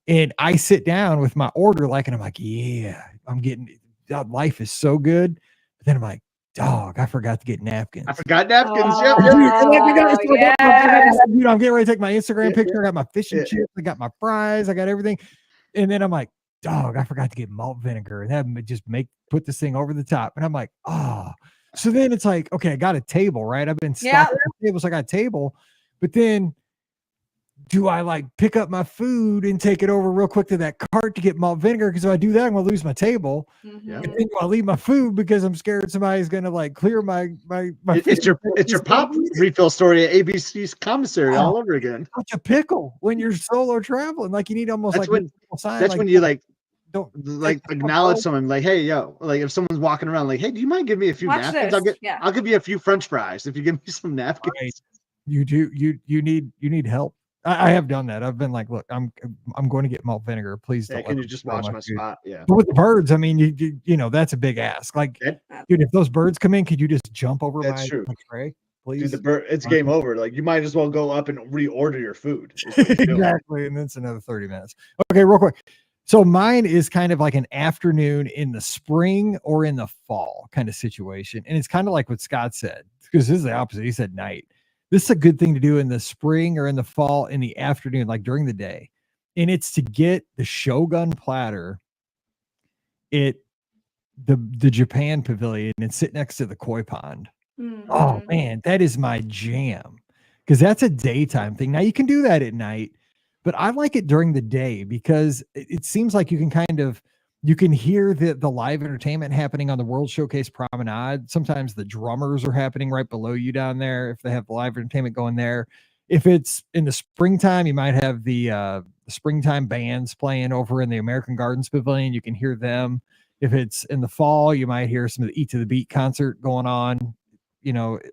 And I sit down with my order, and I'm like, yeah, I'm getting that. Life is so good. But then I'm like, dog, I forgot to get napkins. I forgot napkins. Dude, I'm getting ready to take my Instagram picture. I got my fish and chips. I got my fries. I got everything. And then I'm like, dog, I forgot to get malt vinegar and have them just put this thing over the top. And I'm like, oh. So then it's like, okay, I got a table, right? I've been stocking the table, so I got a table. But then do I like pick up my food and take it over real quick to that cart to get malt vinegar? Because if I do that, I'm gonna lose my table. Mm-hmm. And then do I leave my food because I'm scared somebody's gonna like clear my it's your pop refill story at ABC's commissary all over again. Such a pickle when you're solo traveling. Like you need almost that's like when you like don't like acknowledge someone, like, hey, yo, like if someone's walking around, like, hey, do you mind giving me a few napkins? I'll give you a few French fries if you give me some napkins. Right. You need help. I have done that. I've been like, look, I'm going to get malt vinegar. Please don't. Can you just watch my spot? Yeah. But with the birds, I mean, you know that's a big ask. Like, dude, if those birds come in, could you just jump over my tray, please? Dude, it's game over. Like, you might as well go up and reorder your food. Exactly, and then it's another 30 minutes. Okay, real quick. So mine is kind of like an afternoon in the spring or in the fall kind of situation, and it's kind of like what Scott said, because this is the opposite. He said night. This is a good thing to do in the spring or in the fall in the afternoon, like during the day. And it's to get the Shogun platter at the Japan pavilion and sit next to the koi pond. Mm-hmm. Oh man, that is my jam. Because that's a daytime thing. Now you can do that at night, but I like it during the day because it seems like you can hear the live entertainment happening on the World Showcase Promenade. Sometimes the drummers are happening right below you down there if they have live entertainment going there. If it's in the springtime, you might have the springtime bands playing over in the American Gardens Pavilion. You can hear them. If it's in the fall, you might hear some of the Eat to the Beat concert going on,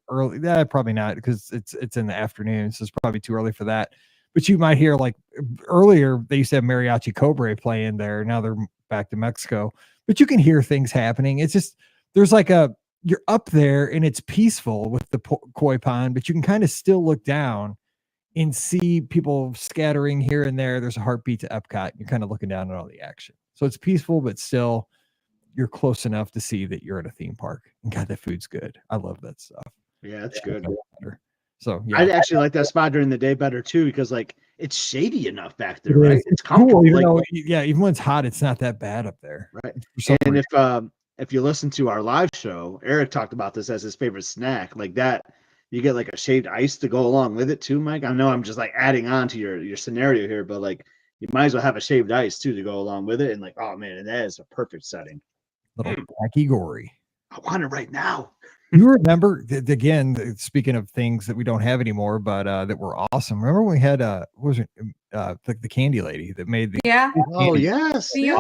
early. Probably not, because it's in the afternoon, so it's probably too early for that. But you might hear, like, earlier they used to have Mariachi Cobre playing there. Now they're back to Mexico, but you can hear things happening. It's just, there's like you're up there and it's peaceful with the koi pond, but you can kind of still look down and see people scattering here and there. There's a heartbeat to Epcot. You're kind of looking down at all the action. So it's peaceful, but still you're close enough to see that you're at a theme park. And God, that food's good. I love that stuff. Yeah, it's good. So yeah, I actually like that spot during the day better too, because like it's shady enough back there, right? It's comfortable. Cool, even when it's hot, it's not that bad up there, right? And if you listen to our live show, Eric talked about this as his favorite snack, like that. You get like a shaved ice to go along with it too, Mike. I know I'm just like adding on to your scenario here, but like you might as well have a shaved ice too to go along with it. And like, oh man, that is a perfect setting. Little wacky gory. I want it right now. You remember, again, speaking of things that we don't have anymore, but that were awesome. Remember when we had what was it, the candy lady that made the Oh yes. Yeah.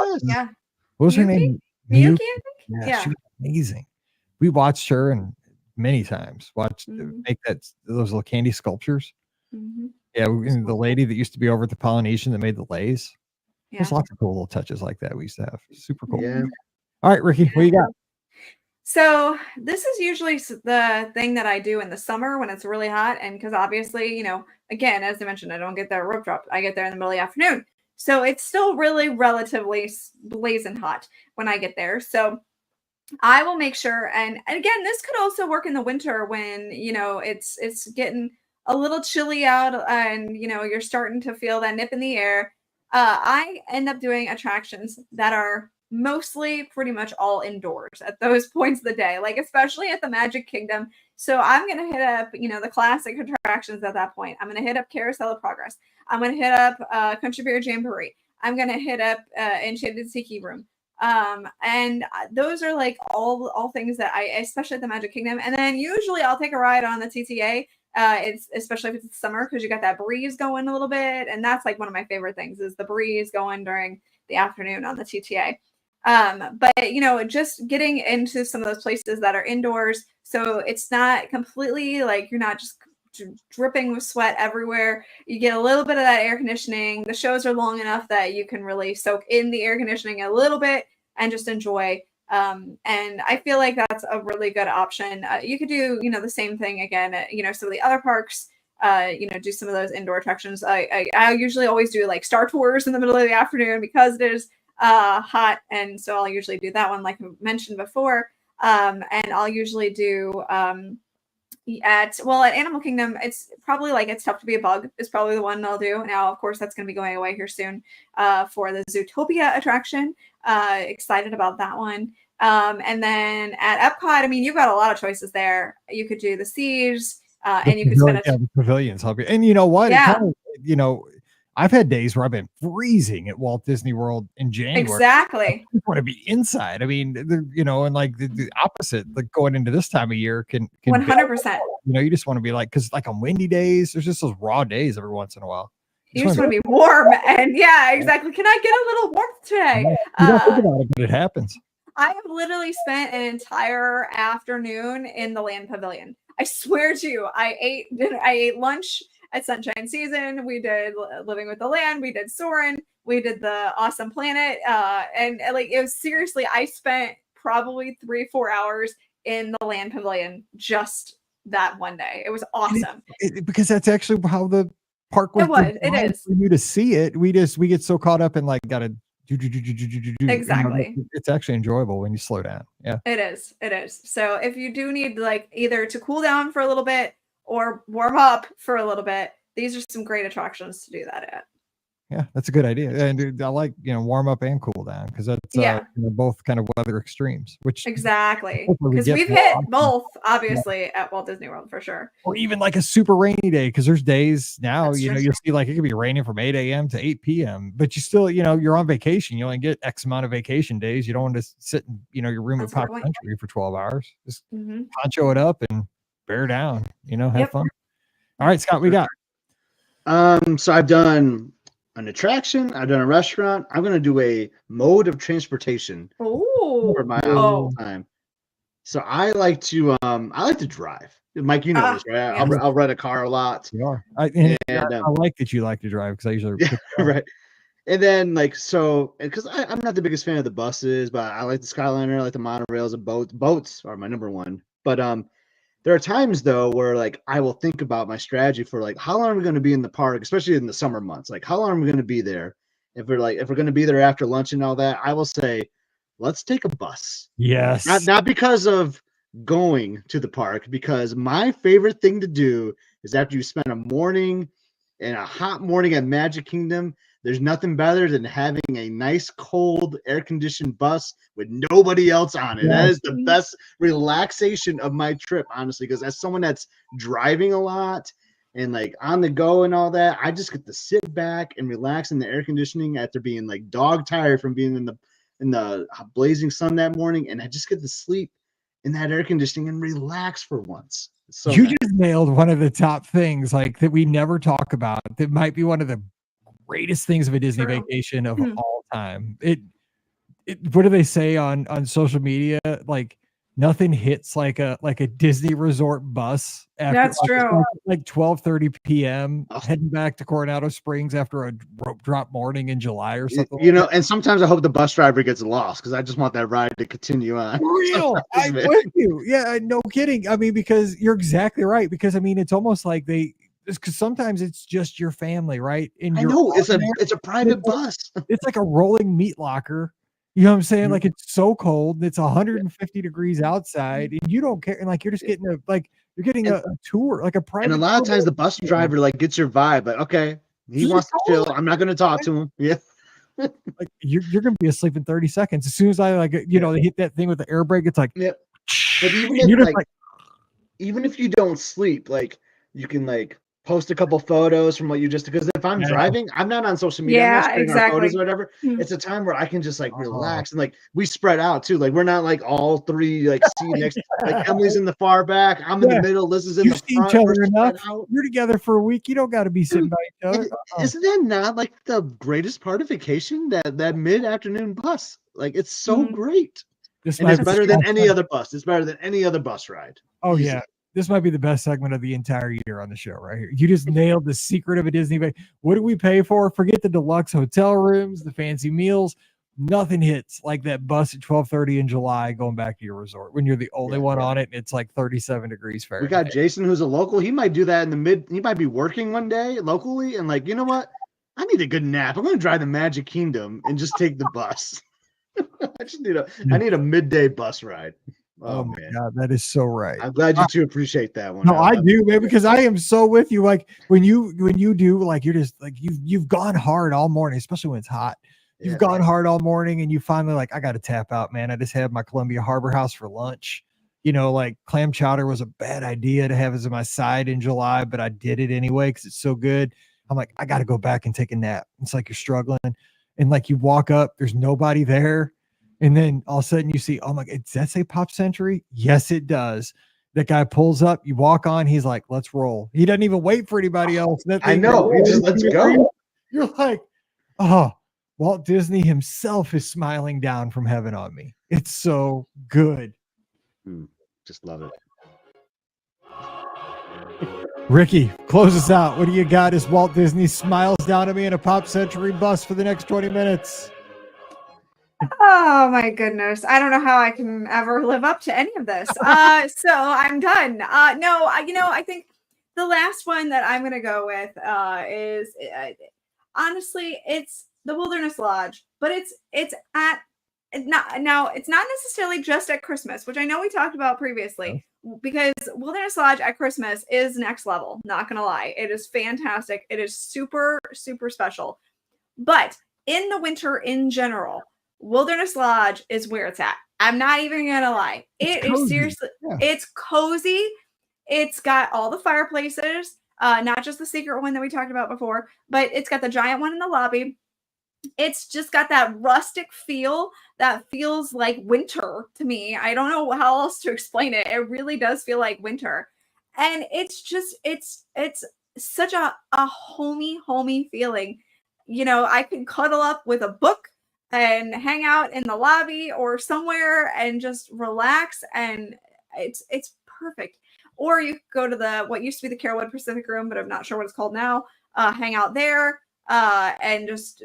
What was her name? Miyuki, I think. Yeah, she was amazing. We watched her and many times make those little candy sculptures. Mm-hmm. Yeah, and the lady that used to be over at the Polynesian that made the Lays. Yeah. There's lots of cool little touches like that we used to have. Super cool. Yeah. All right, Ricky, what you got? So this is usually the thing that I do in the summer when it's really hot, and because obviously, you know, again, as I mentioned, I don't get there rope drop. I get there in the middle of the afternoon, so it's still really relatively blazing hot when I get there. So I will make sure, and again, this could also work in the winter when, you know, it's getting a little chilly out, and you know you're starting to feel that nip in the air. I end up doing attractions that are mostly pretty much all indoors at those points of the day, like especially at the Magic Kingdom. So I'm gonna hit up, you know, the classic attractions at that point. I'm gonna hit up Carousel of Progress. I'm gonna hit up Country Bear Jamboree. I'm gonna hit up Enchanted Tiki Room. And those are like all things that I, especially at the Magic Kingdom. And then usually I'll take a ride on the TTA. It's especially if it's summer, because you got that breeze going a little bit, and that's like one of my favorite things is the breeze going during the afternoon on the TTA. But you know, just getting into some of those places that are indoors, so it's not completely like you're not just dripping with sweat everywhere. You get a little bit of that air conditioning. The shows are long enough that you can really soak in the air conditioning a little bit and just enjoy. And I feel like that's a really good option. You could do, you know, the same thing again at, you know, some of the other parks. You know, do some of those indoor attractions. I usually always do like Star Tours in the middle of the afternoon because it is hot, and so I'll usually do that one, like I mentioned before. And I'll usually do at Animal Kingdom, it's probably like It's Tough to Be a Bug is probably the one I'll do. Now, of course, that's going to be going away here soon for the Zootopia attraction. Excited about that one. And then at Epcot, I mean, you've got a lot of choices there. You could do the Siege, and you could spend the pavilions help you. And you know what? Yeah. It kind of, you know, I've had days where I've been freezing at Walt Disney World in January. Exactly. I just want to be inside. I mean, you know, and like the opposite, like going into this time of year can 100%. You know, you just want to be like, because like on windy days, there's just those raw days every once in a while. You just want to be warm, and yeah, exactly. Can I get a little warmth today? You don't think about it, but it happens. I have literally spent an entire afternoon in the Land Pavilion. I swear to you, I ate lunch at Sunshine Season. We did Living with the Land. We did Soarin'. We did the Awesome Planet. And like, it was seriously, I spent probably 3-4 hours in the Land Pavilion just that one day. It was awesome. Because that's actually how the park was. It is. For you to see it, we get so caught up in like, gotta do. Exactly. It's actually enjoyable when you slow down. Yeah. It is. So if you do need like either to cool down for a little bit or warm up for a little bit, these are some great attractions to do that at. Yeah, that's a good idea. And I like, you know, warm up and cool down, because that's you know, both kind of weather extremes, which exactly, because we've hit both obviously at Walt Disney World for sure. Or even like a super rainy day, because there's days now, you know, you'll see like it could be raining from 8 a.m. to 8 p.m. But you still, you know, you're on vacation. You only get X amount of vacation days. You don't want to sit in, you know, your room at Pop Country for 12 hours. Just poncho it up and bear down, you know, have fun. All right, Scott, we got. So I've done an attraction, I've done a restaurant. I'm going to do a mode of transportation for my time. So I like to drive. Mike, you know this, right? I'll rent a car a lot. You are. I like that you like to drive, because I usually right. And then like, so because I'm not the biggest fan of the buses, but I like the Skyliner, I like the monorails, and boats are my number one. But there are times though where like I will think about my strategy for like, how long are we going to be in the park, especially in the summer months? Like, how long are we going to be there? If we're going to be there after lunch and all that, I will say, let's take a bus. Yes. Not because of going to the park, because my favorite thing to do is after you spend a morning and a hot morning at Magic Kingdom, there's nothing better than having a nice, cold, air-conditioned bus with nobody else on it. Yeah. That is the best relaxation of my trip, honestly, because as someone that's driving a lot and like on the go and all that, I just get to sit back and relax in the air conditioning after being like dog tired from being in the blazing sun that morning, and I just get to sleep in that air conditioning and relax for once. So you just nailed one of the top things like that we never talk about. That might be one of the greatest things of a Disney vacation of all time. What do they say on social media? Like nothing hits like a Disney resort bus after That's true. like 12:30 p.m. Oh. heading back to Coronado Springs after a rope drop morning in July or something. You know, and sometimes I hope the bus driver gets lost because I just want that ride to continue on. For real. I'm with you. Yeah, no kidding. I mean, because you're exactly right. Because I mean, it's almost like because sometimes it's just your family, right? And I know it's a private bus. It's like a rolling meat locker. You know what I'm saying? Mhm. Like it's so cold. It's 150 degrees outside, and you don't care. And like you're just getting a tour, like a private. And a lot of times the bus driver like gets your vibe, like, okay, he wants to chill. I'm not going to talk to him. Yeah. Like you're gonna be asleep in 30 seconds. As soon as I they hit that thing with the air brake, it's like, Yep. But even if you don't sleep, like you can like post a couple photos from what you just, because if I'm driving, I'm not on social media. I'm not sharing our photos or whatever. It's a time where I can just like relax and like we spread out too. Like we're not like all three like seat next. Like Emily's in the far back, I'm in the middle. Liz is in the front. Each other enough. You're together for a week. You don't got to be sitting by each other. Isn't that not like the greatest part of vacation? That mid-afternoon bus. Like it's so great. It's better than any other bus. It's better than any other bus ride. Oh yeah. This might be the best segment of the entire year on the show right here. You just nailed the secret of a Disney vacation. What do we pay for? Forget the deluxe hotel rooms, the fancy meals. Nothing hits like that bus at 12:30 in July going back to your resort when you're the only one on it and it's like 37 degrees Fahrenheit. We got Jason, who's a local. He might do that he might be working one day locally and like, you know what? I need a good nap. I'm going to drive the Magic Kingdom and just take the bus. I need a midday bus ride. Oh my God, that is so right. I'm glad you two appreciate that one. No, I do, man, because I am so with you. Like when you do, like you're just like you've gone hard all morning, especially when it's hot. You've gone hard all morning, and you finally like, I got to tap out, man. I just had my Columbia Harbor House for lunch. You know, like clam chowder was a bad idea to have as my side in July, but I did it anyway because it's so good. I'm like, I got to go back and take a nap. It's like you're struggling, and like you walk up, there's nobody there. And then all of a sudden you see, oh my God, does that say Pop Century? Yes, it does. That guy pulls up, you walk on, he's like, let's roll. He doesn't even wait for anybody else. I know. He just lets go. You're like, oh, Walt Disney himself is smiling down from heaven on me. It's so good. Just love it. Rikki, close us out. What do you got as Walt Disney smiles down at me in a Pop Century bus for the next 20 minutes? Oh my goodness. I don't know how I can ever live up to any of this. So I'm done. No, I think the last one that I'm going to go with is honestly, it's the Wilderness Lodge, but it's not necessarily just at Christmas, which I know we talked about previously, because Wilderness Lodge at Christmas is next level. Not going to lie. It is fantastic. It is super, super special. But in the winter in general, Wilderness Lodge is where it's at. I'm not even gonna lie. It's seriously, it's cozy. It's got all the fireplaces, not just the secret one that we talked about before, but it's got the giant one in the lobby. It's just got that rustic feel that feels like winter to me. I don't know how else to explain it. It really does feel like winter. And it's just, it's such a homey feeling. You know, I can cuddle up with a book and hang out in the lobby or somewhere and just relax, and it's perfect. Or you could go to what used to be the Carolwood Pacific Room, but I'm not sure what it's called now. Hang out there and just,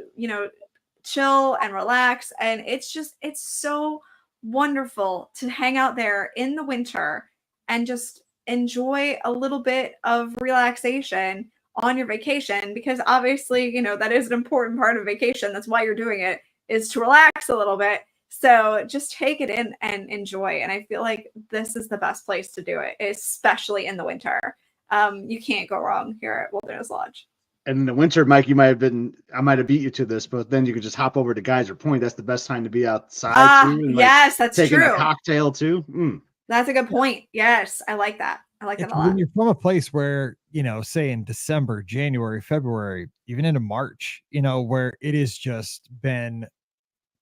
chill and relax. And it's so wonderful to hang out there in the winter and just enjoy a little bit of relaxation on your vacation, because obviously, that is an important part of vacation. That's why you're doing it, is to relax a little bit. So just take it in and enjoy. And I feel like this is the best place to do it, especially in the winter. You can't go wrong here at Wilderness Lodge. And in the winter, Mike, I might have beat you to this, but then you could just hop over to Geyser Point. That's the best time to be outside too. And yes, that's taking true. A cocktail too. That's a good point. Yes, I like that. I like that a lot. When you're from a place where, say in December, January, February, even into March, where it has just been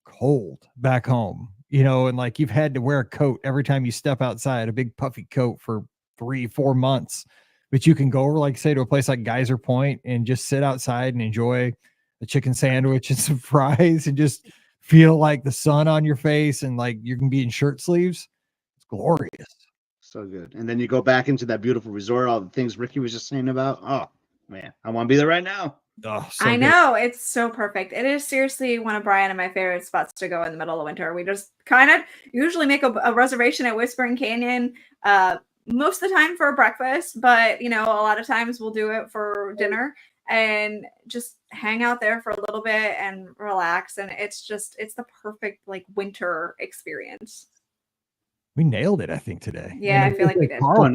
cold back home, and like you've had to wear a coat every time you step outside, a big puffy coat for 3-4 months, but you can go over, like say, to a place like Geyser Point and just sit outside and enjoy a chicken sandwich and some fries and just feel like the sun on your face and like you can be in shirt sleeves. It's glorious. So good. And then you go back into that beautiful resort, all the things Rikki was just saying about. Oh, man, I want to be there right now. Oh, so I good. know, it's so perfect. It is seriously one of Brian and my favorite spots to go in the middle of winter. We just kind of usually make a reservation at Whispering Canyon most of the time for breakfast, but a lot of times we'll do it for dinner and just hang out there for a little bit and relax. And it's the perfect like winter experience. We nailed it, I think, today. Yeah, I feel like we did. Carl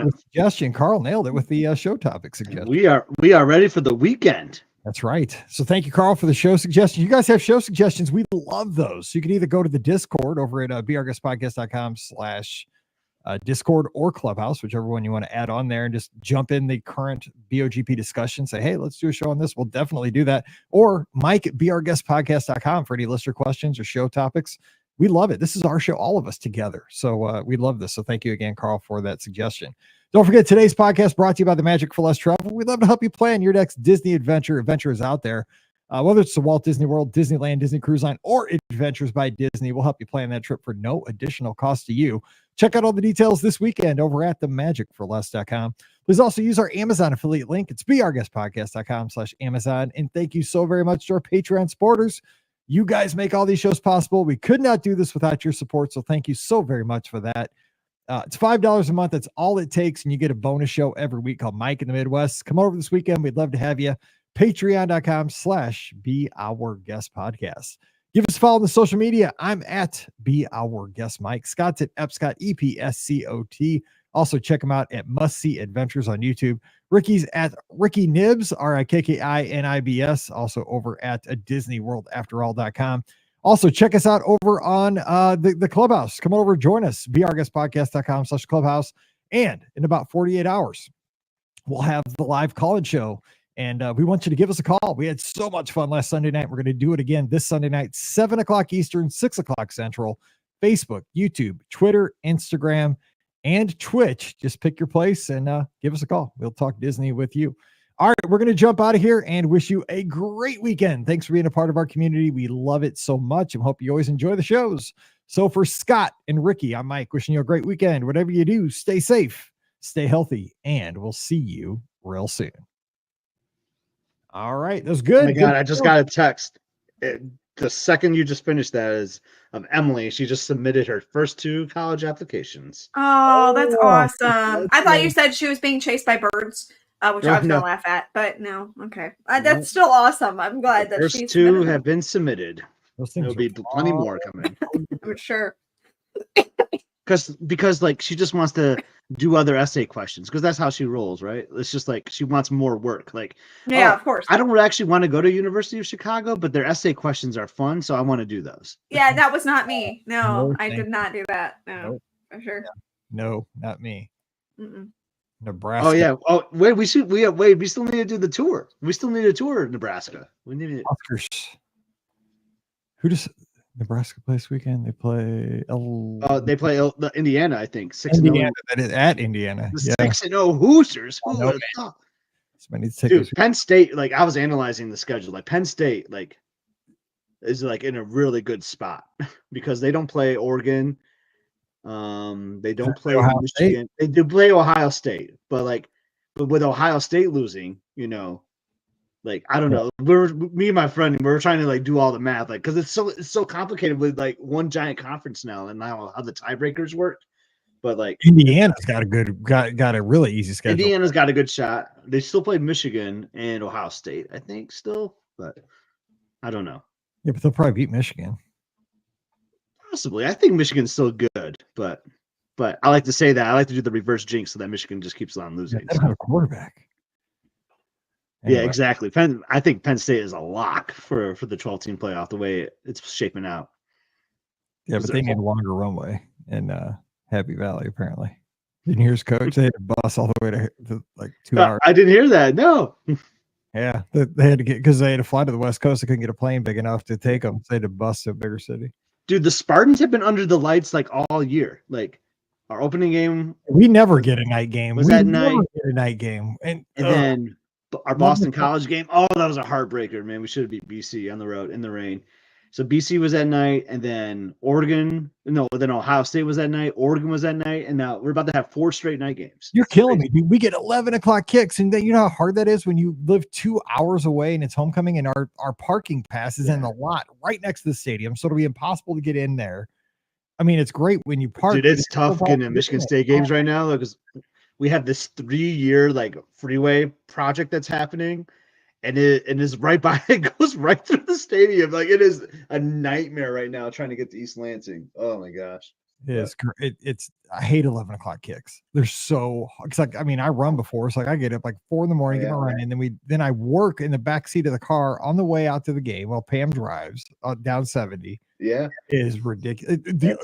nailed it with the show topic suggestion. We are ready for the weekend. That's right. So thank you, Carl, for the show suggestion. You guys have show suggestions. We love those. So you can either go to the Discord over at beourguestpodcast.com/Discord or Clubhouse, whichever one you want to add on there, and just jump in the current BOGP discussion. Say, hey, let's do a show on this. We'll definitely do that. Or Mike at beourguestpodcast.com for any listener questions or show topics. We love it. This is our show, all of us together. So we love this. So thank you again, Carl, for that suggestion. Don't forget, today's podcast brought to you by the Magic for Less Travel. We'd love to help you plan your next Disney adventure. Adventure is out there. Whether it's the Walt Disney World, Disneyland, Disney Cruise Line, or Adventures by Disney, we'll help you plan that trip for no additional cost to you. Check out all the details this weekend over at themagicforless.com. Please also use our Amazon affiliate link. It's beourguestpodcast.com/Amazon. And thank you so very much to our Patreon supporters. You guys make all these shows possible. We could not do this without your support. So thank you so very much for that. It's $5 a month. That's all it takes. And you get a bonus show every week called Mike in the Midwest. Come over this weekend. We'd love to have you. Patreon.com/BeOurGuestPodcast. Give us a follow on the social media. I'm at BeOurGuestMike. Scott's at Epscott, EPSCOT. Also check him out at Must See Adventures on YouTube. Rikki's at Rikki Nibs, RIKKINIBS, also over at DisneyWorldAfterAll.com. Also, check us out over on the Clubhouse. Come over, join us, beourguestpodcast.com/Clubhouse. And in about 48 hours, we'll have the live call-in show. And we want you to give us a call. We had so much fun last Sunday night. We're going to do it again this Sunday night, 7 o'clock Eastern, 6 o'clock Central. Facebook, YouTube, Twitter, Instagram, and Twitch. Just pick your place and give us a call. We'll talk Disney with you. All right, we're going to jump out of here and wish you a great weekend. Thanks for being a part of our community. We love it so much and hope you always enjoy the shows. So for Scott and Rikki, I'm Mike, wishing you a great weekend. Whatever you do, stay safe, stay healthy, and we'll see you real soon. All right, that was good. Oh my God, I just got a text. The second you just finished that is of Emily. She just submitted her first 2 college applications. Oh, that's awesome. I thought you said she was being chased by birds, which I was going to laugh at, but no. Okay. That's still awesome. I'm glad that she's 2 have been submitted. There'll be plenty more coming. I'm sure. Because like she just wants to do other essay questions because that's how she rolls, right? It's just like she wants more work. Like, yeah, of course. I don't actually want to go to University of Chicago, but their essay questions are fun, so I want to do those. Yeah, that was not me. No, I did not do that. No, for sure. Yeah. No, not me. Nebraska. Oh yeah. Oh wait, we still need to do the tour. We still need a tour in Nebraska. We need Oscars. Who does Nebraska play this weekend? They play Indiana, I think. 6-0. Indiana. That is at Indiana. The 6-0 Hoosiers. Dude, Penn State, like I was analyzing the schedule. Like Penn State, like is like in a really good spot because they don't play Oregon. They don't play Michigan. State? They do play Ohio State, but with Ohio State losing, like I don't know. Me and my friend, we're trying to like do all the math, like because it's so complicated with like one giant conference now, and now how the tiebreakers work. But like Indiana's got a really easy schedule. Indiana's got a good shot. They still play Michigan and Ohio State, I think, still, but I don't know. Yeah, but they'll probably beat Michigan. Possibly. I think Michigan's still good, but I like to say that. I like to do the reverse jinx so that Michigan just keeps on losing. They don't have a quarterback. Anyway. Yeah, exactly. I think Penn State is a lock for the 12-team playoff the way it's shaping out. Yeah, but they need a longer runway in Happy Valley, apparently. Didn't you hear his coach? They had to bus all the way to like 2 hours. I didn't hear that. No. Yeah, they had to because they had to fly to the West Coast. They couldn't get a plane big enough to take them. So they had to bus to a bigger city. Dude, the Spartans have been under the lights like all year. Like our opening game, we never get a night game. Was that night? Get a night game, and then our Boston College game. Oh, that was a heartbreaker, man. We should have beat BC on the road in the rain. So BC was at night, and then then Ohio State was at night, Oregon was at night, and now we're about to have 4 straight night games. You're killing me, dude. We get 11 o'clock kicks, and then you know how hard that is when you live 2 hours away and it's homecoming, and our parking pass is in the lot right next to the stadium, so it'll be impossible to get in there. I mean, it's great when you park. Dude, it's tough getting at Michigan State games right now because we have this 3-year freeway project that's happening. And it is right by, it goes right through the stadium. Like, it is a nightmare right now trying to get to East Lansing. Oh my gosh. It's I hate 11 o'clock kicks. They're so, it's like, I mean, I run before. So like I get up like 4 a.m, get my run in, and then I work in the back seat of the car on the way out to the game while Pam drives down 70. Yeah. It is ridiculous. The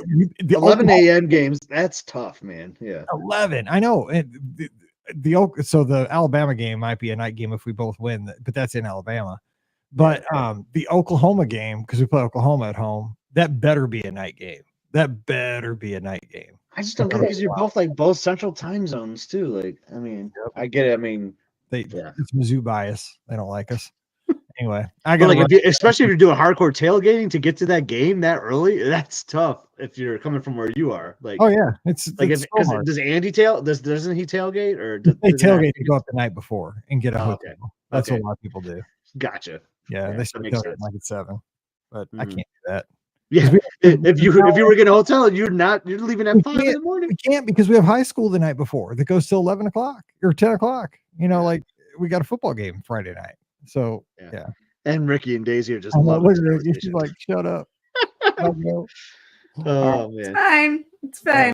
11 a.m. games, that's tough, man. Yeah. 11. I know. So the Alabama game might be a night game if we both win, but that's in Alabama. But the Oklahoma game, because we play Oklahoma at home, that better be a night game. That better be a night game. I just don't get it because you're both central time zones too. Like, I mean, I get it. I mean, it's Mizzou bias. They don't like us. Anyway, especially if you're doing hardcore tailgating to get to that game that early, that's tough. If you're coming from where you are, like, oh yeah, it's like it's does Andy doesn't he tailgate or they tailgate to go up the night before and get a hotel? Okay. That's what a lot of people do. Gotcha. Yeah, they start tailgating like at 7, but I can't do that. Yeah, if you were getting a hotel, you're leaving at 5 in the morning. We can't because we have high school the night before that goes till 11 o'clock or 10 o'clock. You know, like we got a football game Friday night. So yeah. And Ricky and Daisy are just she's like, shut up. Oh man. It's fine.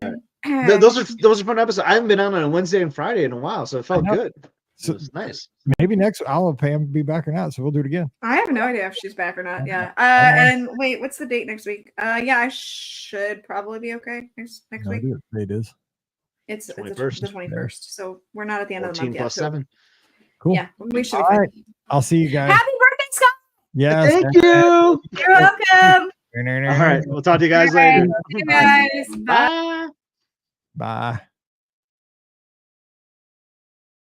Those are fun episodes. I haven't been on a Wednesday and Friday in a while, so it felt good. So it's nice. Maybe next I'll have Pam be back or not, so we'll do it again. I have no idea if she's back or not. Yeah. And wait, what's the date next week? Yeah, I should probably be okay next week. It is. It's the 21st. So we're not at the end of the month yet. 14+7. Cool. Yeah, we should. All right. I'll see you guys. Happy birthday, Scott! Yeah. Thank you. You're welcome. All right. We'll talk to you guys later. See you guys. Bye. Bye.